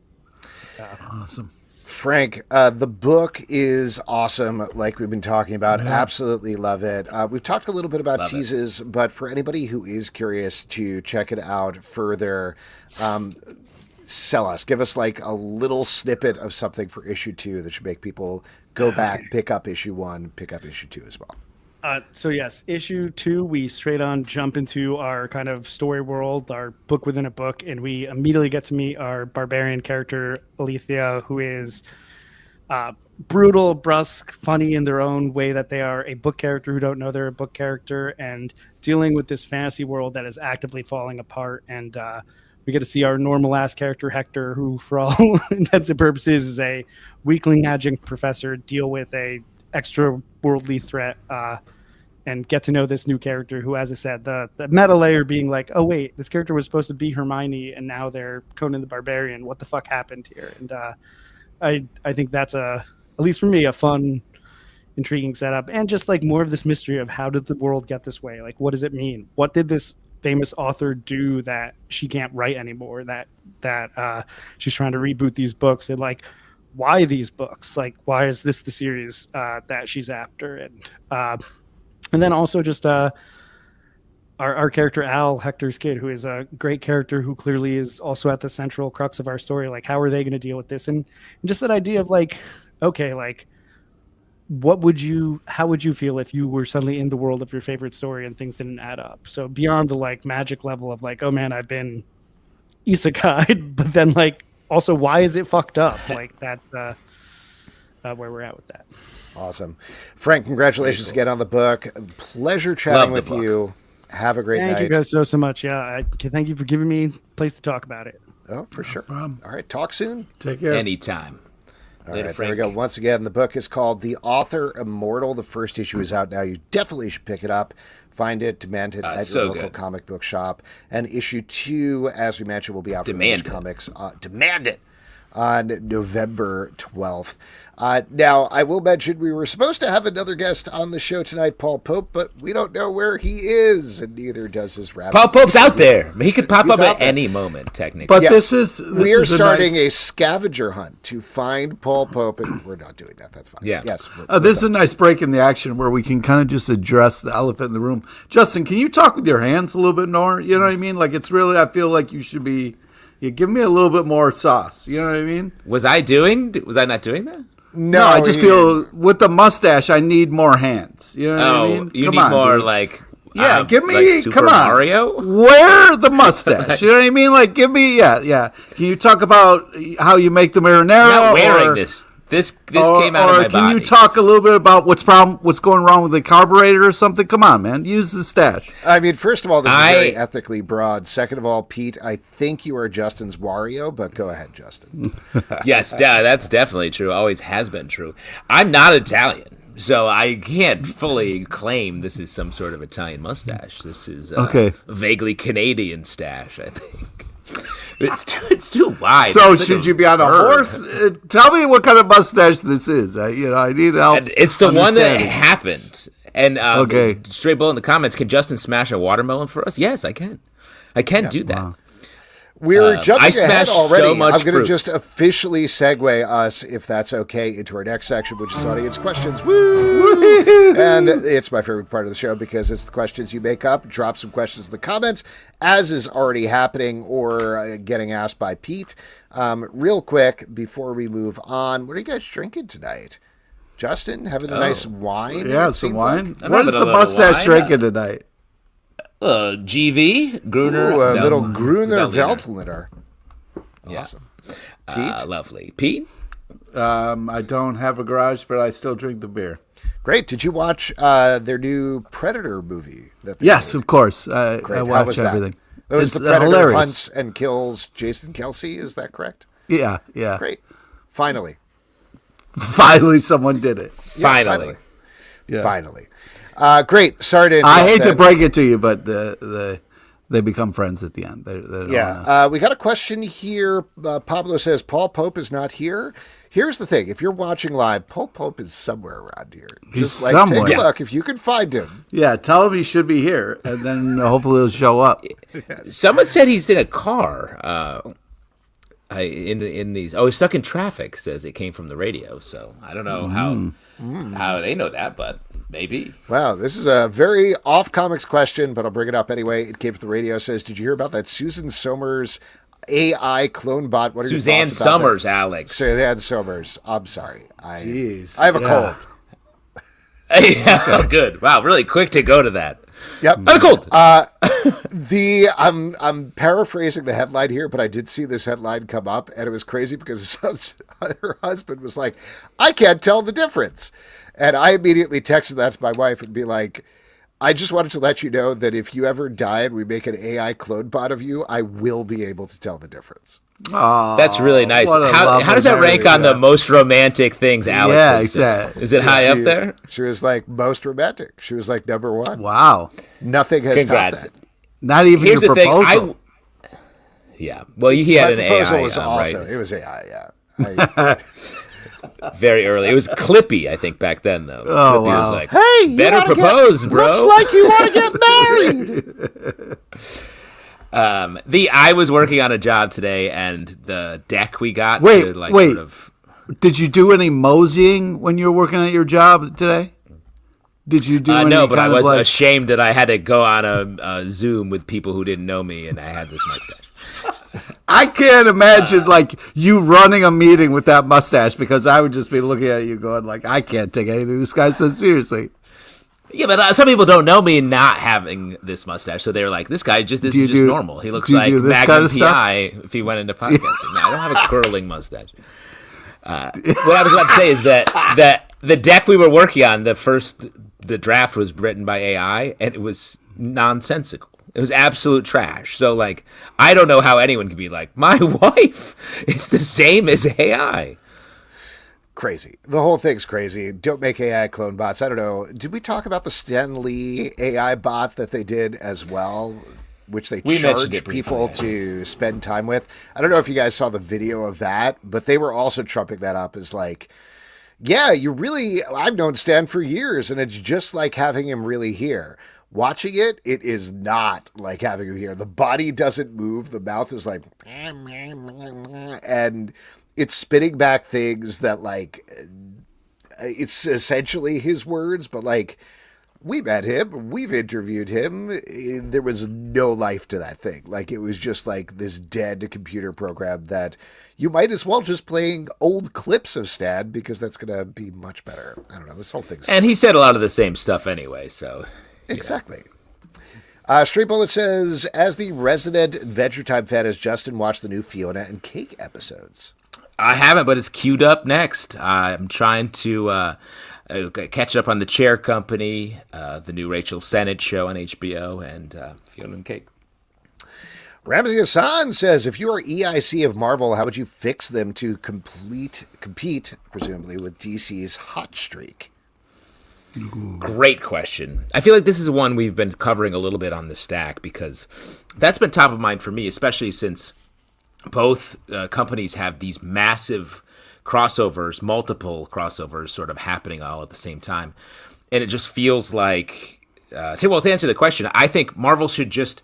Awesome. Frank, the book is awesome, like we've been talking about. Yeah. Absolutely love it. We've talked a little bit about teases, but for anybody who is curious to check it out further, give us like a little snippet of something for issue 2 that should make people go back, pick up issue 1, pick up issue 2 as well. So yes, issue 2, we straight on jump into our kind of story world, our book within a book, and we immediately get to meet our barbarian character, Alethea, who is brutal, brusque, funny in their own way that they are a book character who don't know they're a book character, and dealing with this fantasy world that is actively falling apart. And we get to see our normal-ass character, Hector, who, for all intents and purposes, is a weakling adjunct professor, deal with a extra-worldly threat, and get to know this new character who, as I said, the meta layer being like, oh, wait, this character was supposed to be Hermione, and now they're Conan the Barbarian. What the fuck happened here? And I think that's, at least for me, a fun, intriguing setup. And just like more of this mystery of how did the world get this way? Like, what does it mean? What did this famous author do that she can't write anymore, that she's trying to reboot these books, and like why these books, like why is this the series that she's after? And And then also just our character Al, Hector's kid, who is a great character who clearly is also at the central crux of our story. Like, how are they going to deal with this? And just that idea of like, okay, like, how would you feel if you were suddenly in the world of your favorite story and things didn't add up? So beyond the like magic level of like, oh man, I've been isekai'd, but then like also why is it fucked up? Like that's where we're at with that. Awesome. Frank, congratulations again on the book. Pleasure chatting with you. Have a great night. Thank you guys so much. Yeah, thank you for giving me a place to talk about it. Oh, for sure. All right, talk soon. Take care. Anytime. All right, there we go. Once again, the book is called The Author Immortal. The first issue is out now. You definitely should pick it up. Find it, demand it at your local comic book shop. And issue 2, as we mentioned, will be out from Image Comics. Demand it on November 12th. Now, I will mention we were supposed to have another guest on the show tonight, Paul Pope, but we don't know where he is, and neither does his rap. Paul Pope's out there. He could pop up at any moment, technically. But yes, we are starting a scavenger hunt to find Paul Pope, and we're not doing that. That's fine. Yeah. Yes. This is a nice break in the action where we can kind of just address the elephant in the room. Justin, can you talk with your hands a little bit more? You know what I mean? Like, it's really, I feel like you should be, give me a little bit more sauce. You know what I mean? Was I not doing that? No, I just feel with the mustache, I need more hands. You know what I mean? You need more, dude. Like, give me, like Super come on, Mario? Wear the mustache. You know what I mean? Like, give me, yeah. Can you talk about how you make the marinara? I'm not wearing this. This came out of my body. Can you talk a little bit about what's going wrong with the carburetor or something? Come on, man. Use the stash. I mean, first of all, this is very ethically broad. Second of all, Pete, I think you are Justin's Wario, but go ahead, Justin. Yes, that's definitely true. Always has been true. I'm not Italian, so I can't fully claim this is some sort of Italian mustache. This is a vaguely Canadian stash, I think. It's too wide. So should you be on a horse? Tell me what kind of mustache this is. I need help. And it's the one that happened. And Straight Bull in the comments, can Justin smash a watermelon for us? Yes, I can. I can do that. Wow. We're jumping ahead already. So much I'm going to just officially segue us, if that's okay, into our next section, which is audience questions. Woo! And it's my favorite part of the show because it's the questions you make up. Drop some questions in the comments, as is already happening or getting asked by Pete. Real quick, before we move on, what are you guys drinking tonight? Justin, having a nice wine? Yeah, some wine. Like? What is the mustache drinking tonight? GV Gruner, a little Gruner Veltliner. Awesome. Pete, lovely. Pete, I don't have a garage, but I still drink the beer. Great. Did you watch their new Predator movie? Yes, of course. I watched everything. That was the Predator hilarious. Hunts and kills Jason Kelsey. Is that correct? Yeah. Great. Finally, someone did it. Finally. Great. Sorry to I hate to break it to you, but they become friends at the end. We got a question here. Pablo says, Paul Pope is not here. Here's the thing. If you're watching live, Paul Pope is somewhere around here. He's somewhere. Take a look if you can find him. Yeah, tell him he should be here, and then hopefully he'll show up. Someone said he's in a car. In these. Oh, he's stuck in traffic, says it came from the radio. So I don't know how they know that, but maybe. Wow, this is a very off-comics question, but I'll bring it up anyway. It came from the radio. Says, did you hear about that Susan Somers AI clone bot? What are Suzanne your thoughts about Summers, that? Alex. Suzanne Summers. I'm sorry. I have a cold. Yeah, good. Wow, really quick to go to that. Yep. I'm cold. I'm paraphrasing the headline here, but I did see this headline come up, and it was crazy because her husband was like, I can't tell the difference. And I immediately texted that to my wife and be like, I just wanted to let you know that if you ever die and we make an AI clone bot of you, I will be able to tell the difference. Oh, that's really nice. How does that rank on the most romantic things, Alex? Yeah, exactly. Is it high up there? She was like most romantic. She was like number one. Wow. Nothing has topped that. Not even your proposal. Yeah. Well, he had an proposal AI. Was also, right? It was AI, yeah. Very early. It was Clippy, I think, back then, though. Oh, Clippy wow. was like, hey, better propose, bro. Looks like you want to get married. I was working on a job today, and the deck we got. Wait. Did you do any moseying when you were working at your job today? Did you do any no, but I kind of was like, ashamed that I had to go on a Zoom with people who didn't know me, and I had this mustache. I can't imagine like you running a meeting with that mustache, because I would just be looking at you going like, I can't take anything this guy says seriously. Yeah, but some people don't know me not having this mustache, so they're like, "This guy this is just normal. He looks like Magnum PI if he went into podcasting." No, I don't have a curling mustache. What I was about to say is that the deck we were working on, the draft was written by AI, and it was nonsensical. It was absolute trash. So, like, I don't know how anyone could be like, my wife is the same as AI. Crazy. The whole thing's crazy. Don't make AI clone bots. I don't know. Did we talk about the Stan Lee AI bot that they did as well, which they charge people to spend time with? I don't know if you guys saw the video of that, but they were also trumping that up as like, yeah, I've known Stan for years, and it's just like having him really here. Watching it is not like having him here. The body doesn't move. The mouth is like, and it's spitting back things that, like, it's essentially his words, but, like, we met him, we've interviewed him. There was no life to that thing. Like, it was just like this dead computer program that you might as well just playing old clips of Stan, because that's going to be much better. I don't know. This whole thing's... And he said a lot of the same stuff anyway, so... Exactly. Straight Bullet says, as the resident Adventure Time fan, has Justin watched the new Fiona and Cake episodes? I haven't, but it's queued up next. I'm trying to catch up on The Chair Company, the new Rachel Sennett show on HBO, and Fiona and Cake. Ramsey Hassan says, if you are EIC of Marvel, how would you fix them to compete, presumably, with DC's hot streak? Ooh. Great question. I feel like this is one we've been covering a little bit on the stack, because that's been top of mind for me, especially since both companies have these massive crossovers, multiple crossovers sort of happening all at the same time. And it just feels like, to answer the question, I think Marvel should just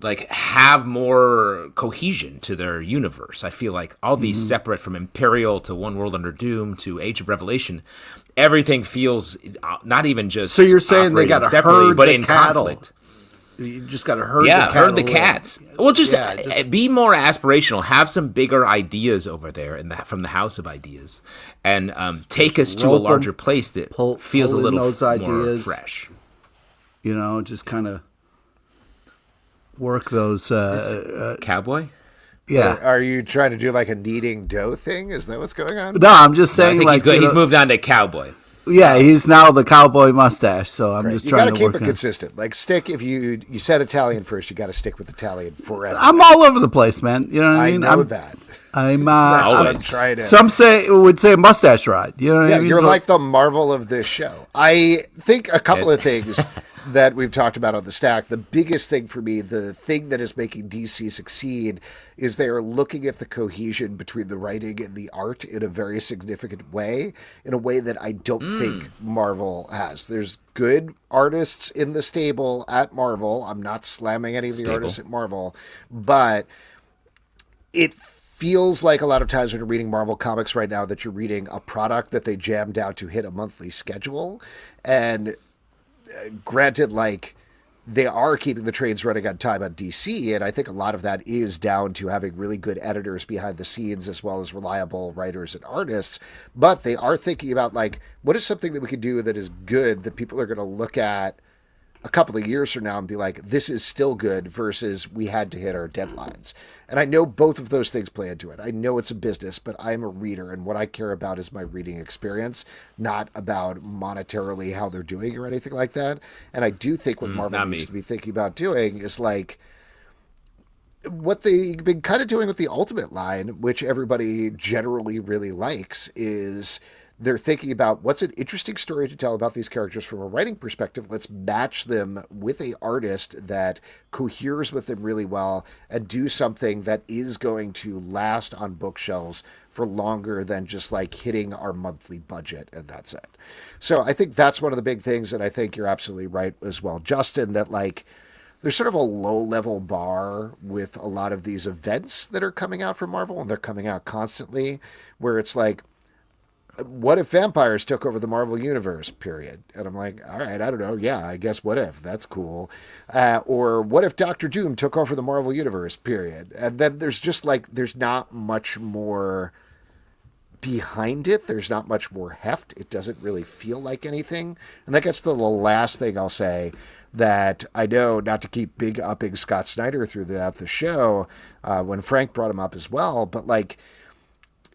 like have more cohesion to their universe. I feel like all these separate, from Imperial to One World Under Doom to Age of Revelation, everything feels not even just so you're saying they got to herd but the in cattle. Conflict. You just got to herd the cattle. Herd the cats. Well, just be more aspirational. Have some bigger ideas over there from the House of Ideas, and take us to a larger place that feels a little more fresh. You know, just kind of work those. Cowboy? Yeah. Are you trying to do like a kneading dough thing? Is that what's going on? No, I'm just saying. I think he's moved on to cowboy. Yeah, he's now the cowboy mustache, so I'm just trying to work. You got to keep it consistent. Like, stick, if you said Italian first, you got to stick with Italian forever. I'm all over the place, man. You know what I mean? I know that. I'm trying to... Some would say mustache ride. You know what I mean? You're like the Marvel of this show. I think a couple of things that we've talked about on the stack. The biggest thing for me, the thing that is making DC succeed, is they are looking at the cohesion between the writing and the art in a very significant way, in a way that I don't think Marvel has. There's good artists in the stable at Marvel. I'm not slamming any of the artists at Marvel, but it feels like a lot of times when you're reading Marvel comics right now that you're reading a product that they jammed out to hit a monthly schedule. And granted, like, they are keeping the trains running on time on DC, and I think a lot of that is down to having really good editors behind the scenes as well as reliable writers and artists. But they are thinking about, like, what is something that we could do that is good that people are going to look at a couple of years from now and be like, this is still good, versus we had to hit our deadlines. And I know both of those things play into it. I know it's a business, but I'm a reader, and what I care about is my reading experience, not about monetarily how they're doing or anything like that. And I do think what Marvel needs to be thinking about doing is like what they've been kind of doing with the Ultimate line, which everybody generally really likes, is they're thinking about what's an interesting story to tell about these characters from a writing perspective. Let's match them with an artist that coheres with them really well and do something that is going to last on bookshelves for longer than just like hitting our monthly budget, and that's it. So I think that's one of the big things, and I think you're absolutely right as well, Justin, that like there's sort of a low-level bar with a lot of these events that are coming out from Marvel, and they're coming out constantly, where it's like, what if vampires took over the Marvel Universe, period? And I'm like, all right, I don't know. Yeah, I guess what if? That's cool. Or what if Doctor Doom took over the Marvel Universe, period? And then there's just like, there's not much more behind it. There's not much more heft. It doesn't really feel like anything. And that gets to the last thing I'll say, that I know, not to keep big upping Scott Snyder throughout the show, when Frank brought him up as well, but like,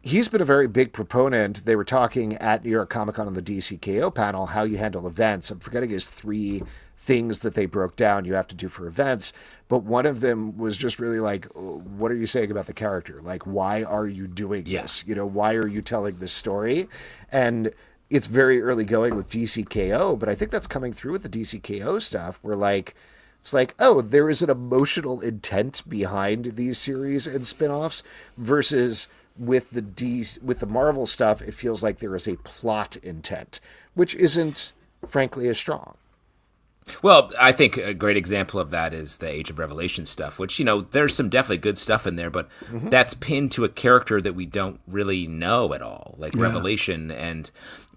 he's been a very big proponent. They were talking at New York Comic Con on the DCKO panel, how you handle events. I'm forgetting his 3 things that they broke down you have to do for events. But one of them was just really like, what are you saying about the character? Like, why are you doing this? You know, why are you telling this story? And it's very early going with DCKO, but I think that's coming through with the DCKO stuff where like, it's like, oh, there is an emotional intent behind these series and spinoffs versus with the Marvel stuff, it feels like there is a plot intent, which isn't, frankly, as strong. Well, I think a great example of that is the Age of Revelation stuff, which, you know, there's some definitely good stuff in there, but that's pinned to a character that we don't really know at all, like Revelation. And,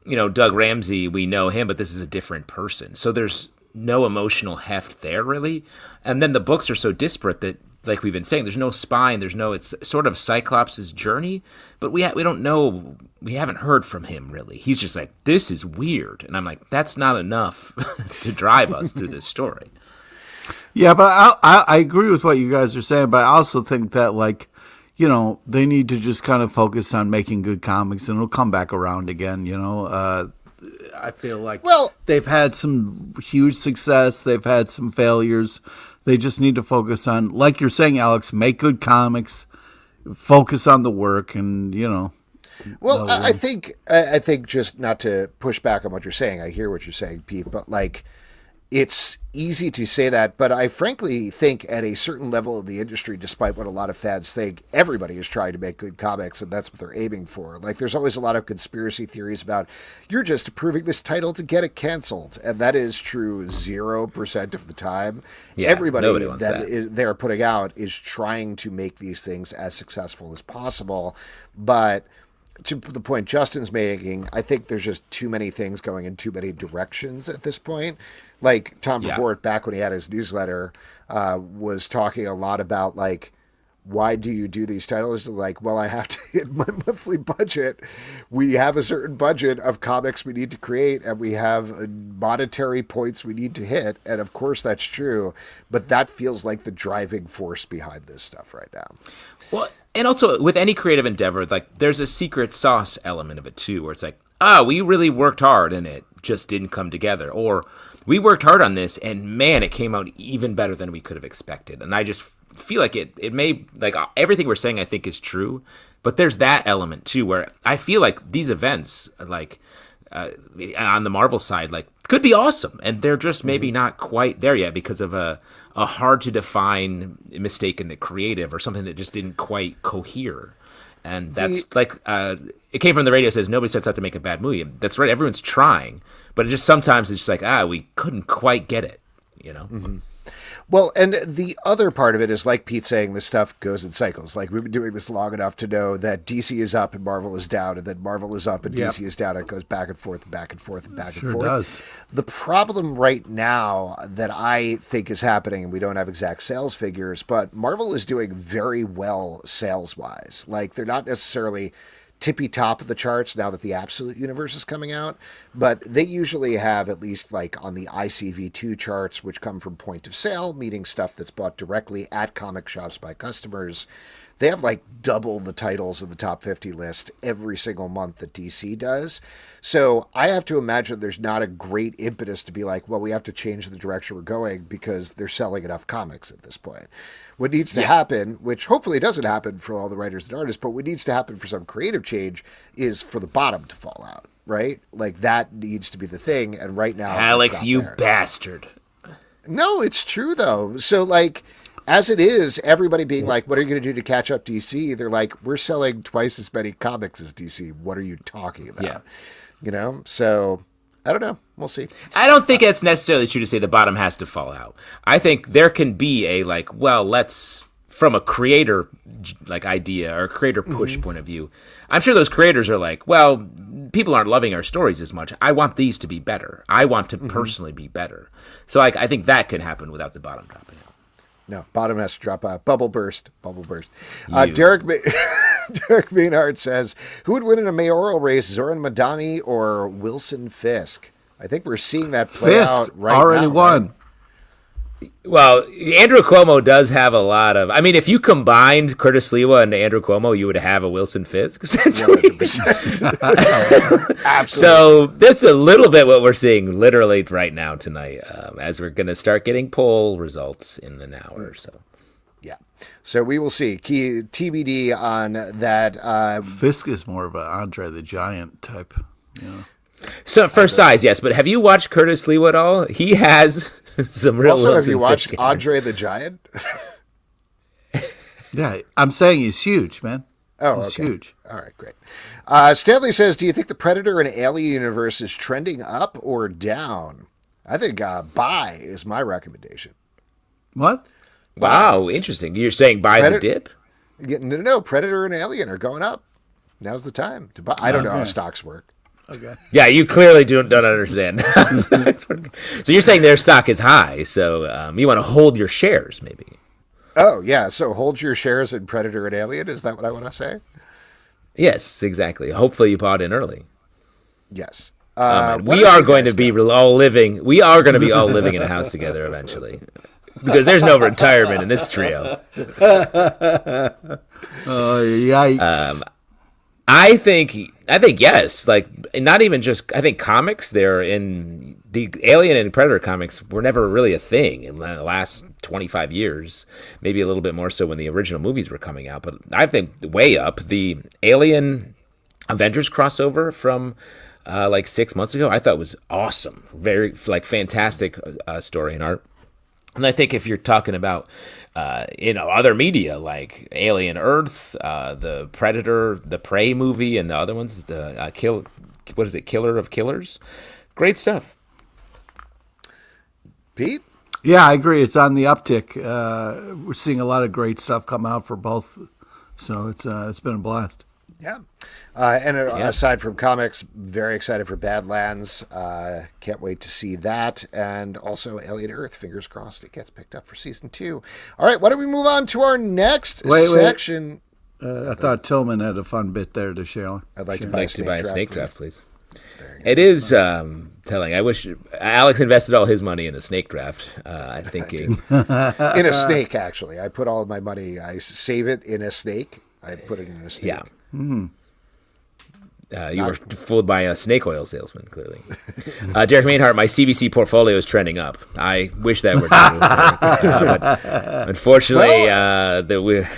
you know, Doug Ramsey, we know him, but this is a different person. So there's no emotional heft there, really. And then the books are so disparate that, like we've been saying, there's no spine, it's sort of Cyclops' journey, but we don't know, we haven't heard from him really. He's just like, this is weird. And I'm like, that's not enough to drive us through this story. Yeah, but I agree with what you guys are saying, but I also think that, like, you know, they need to just kind of focus on making good comics and it'll come back around again, you know. I feel like they've had some huge success, they've had some failures. They just need to focus on, like you're saying, Alex, make good comics, focus on the work, and, you know. Well, I think just not to push back on what you're saying, I hear what you're saying, Pete, but like, it's easy to say that, but I frankly think at a certain level of the industry, despite what a lot of fans think, everybody is trying to make good comics, and that's what they're aiming for. Like, there's always a lot of conspiracy theories about, you're just approving this title to get it canceled, and that is true 0% of the time. Yeah, everybody that they're putting out is trying to make these things as successful as possible, but to the point Justin's making, I think there's just too many things going in too many directions at this point. Like Tom Brevoort, back when he had his newsletter, was talking a lot about, like, why do you do these titles? Like, well, I have to hit my monthly budget. We have a certain budget of comics we need to create, and we have monetary points we need to hit. And of course that's true, but that feels like the driving force behind this stuff right now. Well, and also with any creative endeavor, like, there's a secret sauce element of it too, where it's like, we really worked hard and it just didn't come together. Or we worked hard on this and man, it came out even better than we could have expected. And I just feel like it may, like, everything we're saying I think is true, but there's that element too, where I feel like these events, like, on the Marvel side, like, could be awesome. And they're just maybe not quite there yet because of a hard to define mistake in the creative or something that just didn't quite cohere. And that's it came from the radio, says nobody sets out to make a bad movie. That's right. Everyone's trying, but it just sometimes it's just like, we couldn't quite get it, you know? Mm-hmm. Well, and the other part of it is, like Pete saying, this stuff goes in cycles. Like, we've been doing this long enough to know that DC is up and Marvel is down, and then Marvel is up and DC is down. It goes back and forth and back and forth and back and forth. Does. The problem right now that I think is happening, and we don't have exact sales figures, but Marvel is doing very well sales-wise. Like, they're not necessarily tippy top of the charts now that the Absolute Universe is coming out, but they usually have, at least like on the ICV2 charts, which come from point of sale, meaning stuff that's bought directly at comic shops by customers. They have like double the titles of the top 50 list every single month that DC does. So I have to imagine there's not a great impetus to be like, well, we have to change the direction we're going because they're selling enough comics at this point. What needs to happen, which hopefully doesn't happen for all the writers and artists, but what needs to happen for some creative change is for the bottom to fall out, right? Like, that needs to be the thing. And right now, Alex, you bastard. No, it's true though. So like, as it is, everybody being like, what are you going to do to catch up DC? They're like, we're selling twice as many comics as DC. What are you talking about? Yeah. You know? So I don't know. We'll see. I don't think it's necessarily true to say the bottom has to fall out. I think there can be a, like, well, let's, from a creator like idea or creator push point of view, I'm sure those creators are like, well, people aren't loving our stories as much. I want these to be better. I want to personally be better. So I think that could happen without the bottom dropping out. No, bottom has to drop out. Bubble burst. You. Derek Maynard says, who would win in a mayoral race, Zoran Madani or Wilson Fisk? I think we're seeing that play out right now. Already won. Right? Well, Andrew Cuomo does have a lot of. I mean, if you combined Curtis Lewa and Andrew Cuomo, you would have a Wilson Fisk, essentially. 100%. Absolutely. So that's a little bit what we're seeing literally right now tonight, as we're going to start getting poll results in an hour or so. Yeah. So we will see. Key TBD on that. Fisk is more of an Andre the Giant type. You know? So for size, yes, but have you watched Curtis Lewa at all? He has some real. Also, Wilson have you watched Fisk Andre the Giant? Yeah, I'm saying he's huge, man. Oh, he's okay. huge. All right, great. Stanley says, do you think the Predator and Alien universe is trending up or down? I think buy is my recommendation. What? Wow, interesting. You're saying buy the dip? No, Predator and Alien are going up. Now's the time to buy. I don't know how stocks work. Okay. Yeah, you clearly don't understand. So you're saying their stock is high, so you want to hold your shares, maybe. Oh, yeah. So hold your shares in Predator and Alien. Is that what I want to say? Yes, exactly. Hopefully you bought in early. Yes. We are going to be all living. We are going to be all living in a house together eventually, because there's no retirement in this trio. Oh, yikes. I think yes. Like, not even just. I think comics. They're in the Alien and Predator comics were never really a thing in the last 25 years. Maybe a little bit more so when the original movies were coming out. But I think way up the Alien Avengers crossover from like 6 months ago. I thought was awesome. Very fantastic story and art. And I think if you're talking about, other media like Alien Earth, the Predator, the Prey movie, and the other ones, the Killer of Killers, great stuff. Pete? Yeah, I agree. It's on the uptick. We're seeing a lot of great stuff come out for both, so it's been a blast. Yeah. Aside from comics, very excited for Badlands. Can't wait to see that. And also Alien Earth, fingers crossed it gets picked up for season 2. All right, why don't we move on to our next section? I thought Tillman had a fun bit there to share. I'd like to buy buy a snake draft, please. It is telling. I wish Alex invested all his money in a snake draft. Thinking in a snake, actually. I put all of my money, I save it in a snake. I put it in a snake. Yeah. You were fooled by a snake oil salesman, clearly. Derek Mainhart, my CBC portfolio is trending up. I wish that were true. But unfortunately, we're...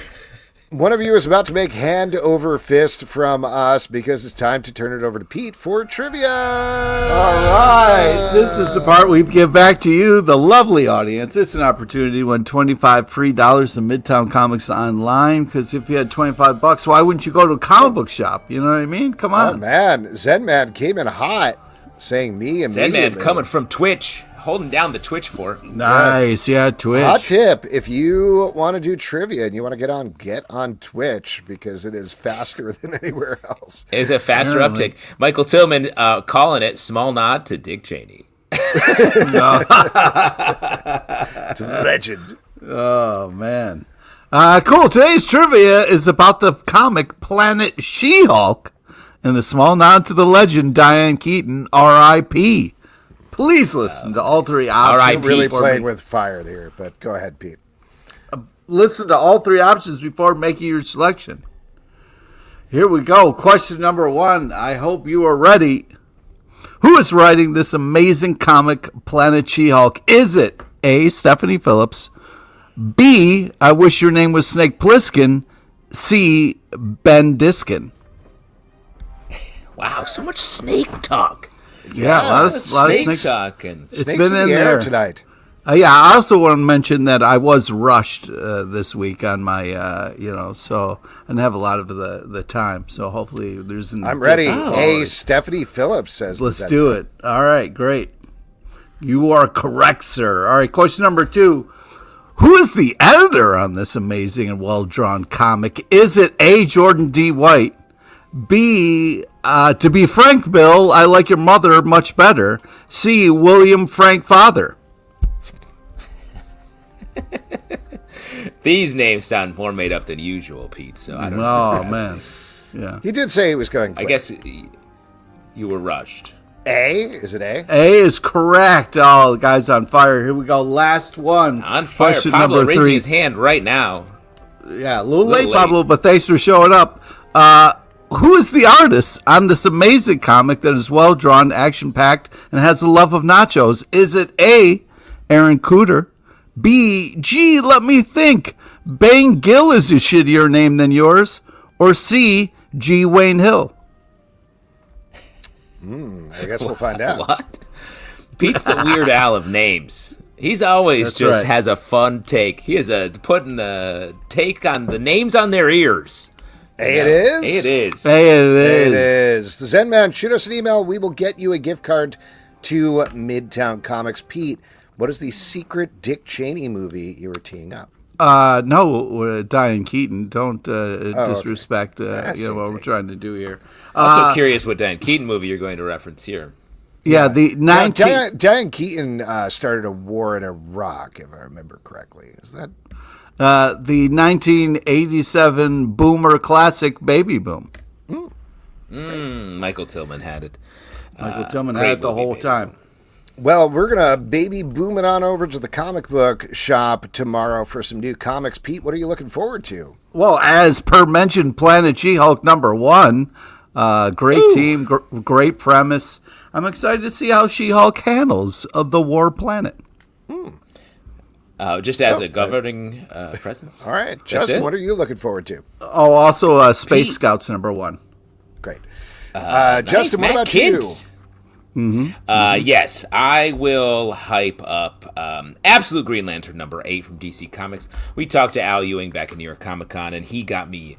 One of you is about to make hand over fist from us because it's time to turn it over to Pete for trivia. All right. This is the part we give back to you, the lovely audience. It's an opportunity to win $25 free dollars in Midtown Comics online, because if you had $25, why wouldn't you go to a comic book shop? You know what I mean? Come on. Oh, man. Zen Man came in hot, saying me immediately. Zen Man coming from Twitch. Holding down the Twitch fork. Nice, yeah, Twitch. Hot tip, if you want to do trivia and you want to get on Twitch, because it is faster than anywhere else. It's a faster uptick. Michael Tillman calling it small nod to Dick Cheney. Legend. Oh, man. Cool. Today's trivia is about the comic Planet She-Hulk and a small nod to the legend Diane Keaton, R.I.P. Please listen to all three options. I'm really playing with fire here, but go ahead, Pete. Listen to all three options before making your selection. Here we go. Question number 1. I hope you are ready. Who is writing this amazing comic, Planet She-Hulk? Is it A, Stephanie Phillips, B, I Wish Your Name Was Snake Plissken, C, Ben Diskin? Wow, so much snake talk. Yeah, a lot of snakes. Talk and It's Snakes been in the air there tonight. Yeah, I also want to mention that I was rushed this week on my, so I didn't have a lot of the time. So hopefully there's an. I'm ready. Hey, Stephanie Phillips says. Let's do it. All right, great. You are correct, sir. All right, question number 2. Who is the editor on this amazing and well-drawn comic? Is it A, Jordan D. White, B, to be frank, Bill, I like your mother much better. C, William Frank Father. These names sound more made up than usual, Pete. So I don't know. Oh, man. Yeah. He did say he was going quick. I guess you were rushed. A? Is it A? A is correct. Oh, the guy's on fire. Here we go. Last one. On fire. Question Pablo number raising 3. his hand right now. Yeah, a little late, Pablo, but thanks for showing up. Who is the artist on this amazing comic that is well drawn, action packed, and has a love of nachos? Is it A, Aaron Cooter? B, gee, let me think. Bang Gill is a shittier name than yours. Or C, G. Wayne Hill? I guess we'll find out. What? Pete's the Weird Al of names. He's always That's just right. has a fun take. He is putting the take on the names on their ears. A it is? It is. Hey, it It is. is. The Zen Man, shoot us an email. We will get you a gift card to Midtown Comics. Pete, what is the secret Dick Cheney movie you were teeing up? No, Diane Keaton. Don't disrespect I see. what we're trying to do here. Also curious what Dan Keaton movie you're going to reference here. Yeah, the 19... Diane Keaton started a war in Iraq, if I remember correctly. Is that? the 1987 boomer classic Baby Boom. Michael Tillman had it. Michael Tillman great had it the movie, whole baby. time. Well, we're going to baby boom it on over to the comic book shop tomorrow for some new comics. Pete, what are you looking forward to? Well, as per mentioned, Planet She-Hulk #1. Great team, great premise. I'm excited to see how She-Hulk handles the war planet. Just as a governing presence. All right. That's Justin, it? what are you looking forward to? Oh, also Space Pete. Scouts #1. Great. Nice, Justin, what Matt about Kint. you? Yes, I will hype up Absolute Green Lantern #8 from DC Comics. We talked to Al Ewing back in New York Comic Con, and he got me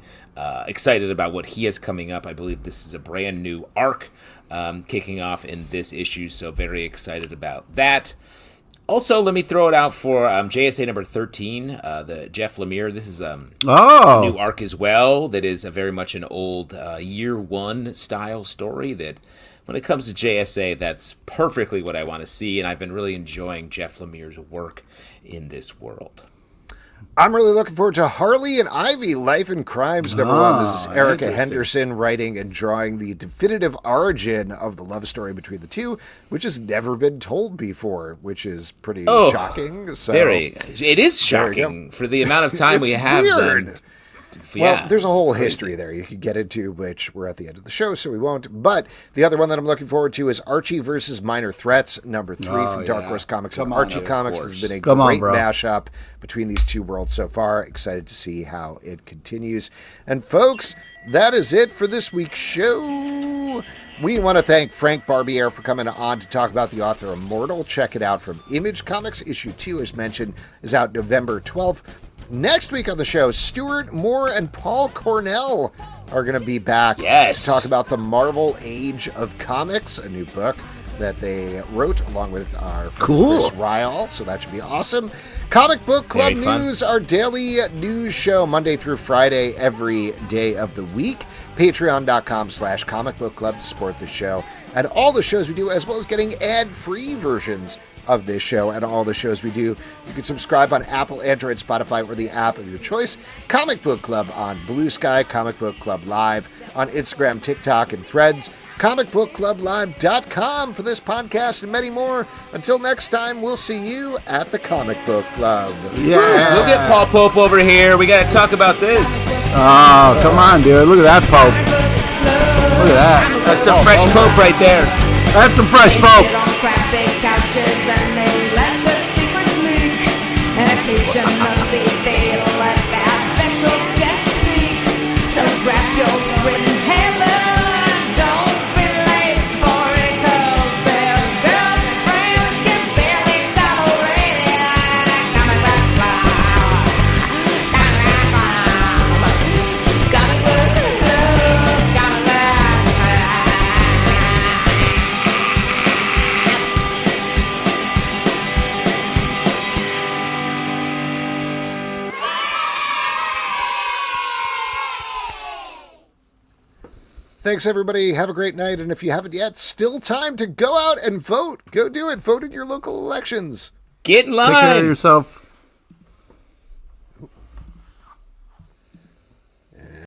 excited about what he has coming up. I believe this is a brand new arc kicking off in this issue, so very excited about that. Also, let me throw it out for JSA #13, the Jeff Lemire. This is a new arc as well that is a very much an old Year One style story that, when it comes to JSA, that's perfectly what I want to see, and I've been really enjoying Jeff Lemire's work in this world. I'm really looking forward to Harley and Ivy, Life and Crimes #1. This is Erica interesting. Henderson writing and drawing the definitive origin of the love story between the two, which has never been told before, which is pretty shocking. So, It is There you go. shocking for the amount of time It's we have. weird. Then. Well, there's a whole it's crazy. history there you could get into, which we're at the end of the show, so we won't. But the other one that I'm looking forward to is Archie versus Minor Threats #3 from Dark Horse Comics and Archie of Comics. course. Has been a Come on, great bro. mashup between these two worlds so far. Excited to see how it continues. And folks, that is it for this week's show. We want to thank Frank Barbiere for coming on to talk about the Author Immortal. Check it out from Image Comics. Issue 2, as mentioned, is out November 12th. Next week on the show, Stuart Moore and Paul Cornell are going to be back Yes. to talk about the Marvel Age of Comics, a new book that they wrote along with our friend Chris Ryle, so that should be awesome. Comic Book Club Very fun. News, our daily news show, Monday through Friday, every day of the week. Patreon.com/Comic Book Club to support the show and all the shows we do, as well as getting ad-free versions of this show and all the shows we do. You can subscribe on Apple, Android, Spotify, or the app of your choice. Comic Book Club on Blue Sky, Comic Book Club Live on Instagram, TikTok, and Threads. comicbookclublive.com for this podcast and many more. Until next time, we'll see you at the Comic Book Club. Yeah. We'll get Paul Pope over here. We got to talk about this. Oh, come on, dude. Look at that Pope. Look at that. That's some fresh Pope right there. That's some fresh Pope. Sit on crappy couches and they let the secrets leak. And occasionally they let their special guest speak. So grab your written hammer and don't be late for it, 'cause their girlfriends can barely tolerate it. Comic Book Club. Comic Book Club. Comic Book Club. Thanks, everybody. Have a great night. And if you haven't yet, still time to go out and vote. Go do it. Vote in your local elections. Get in line. Take care of yourself.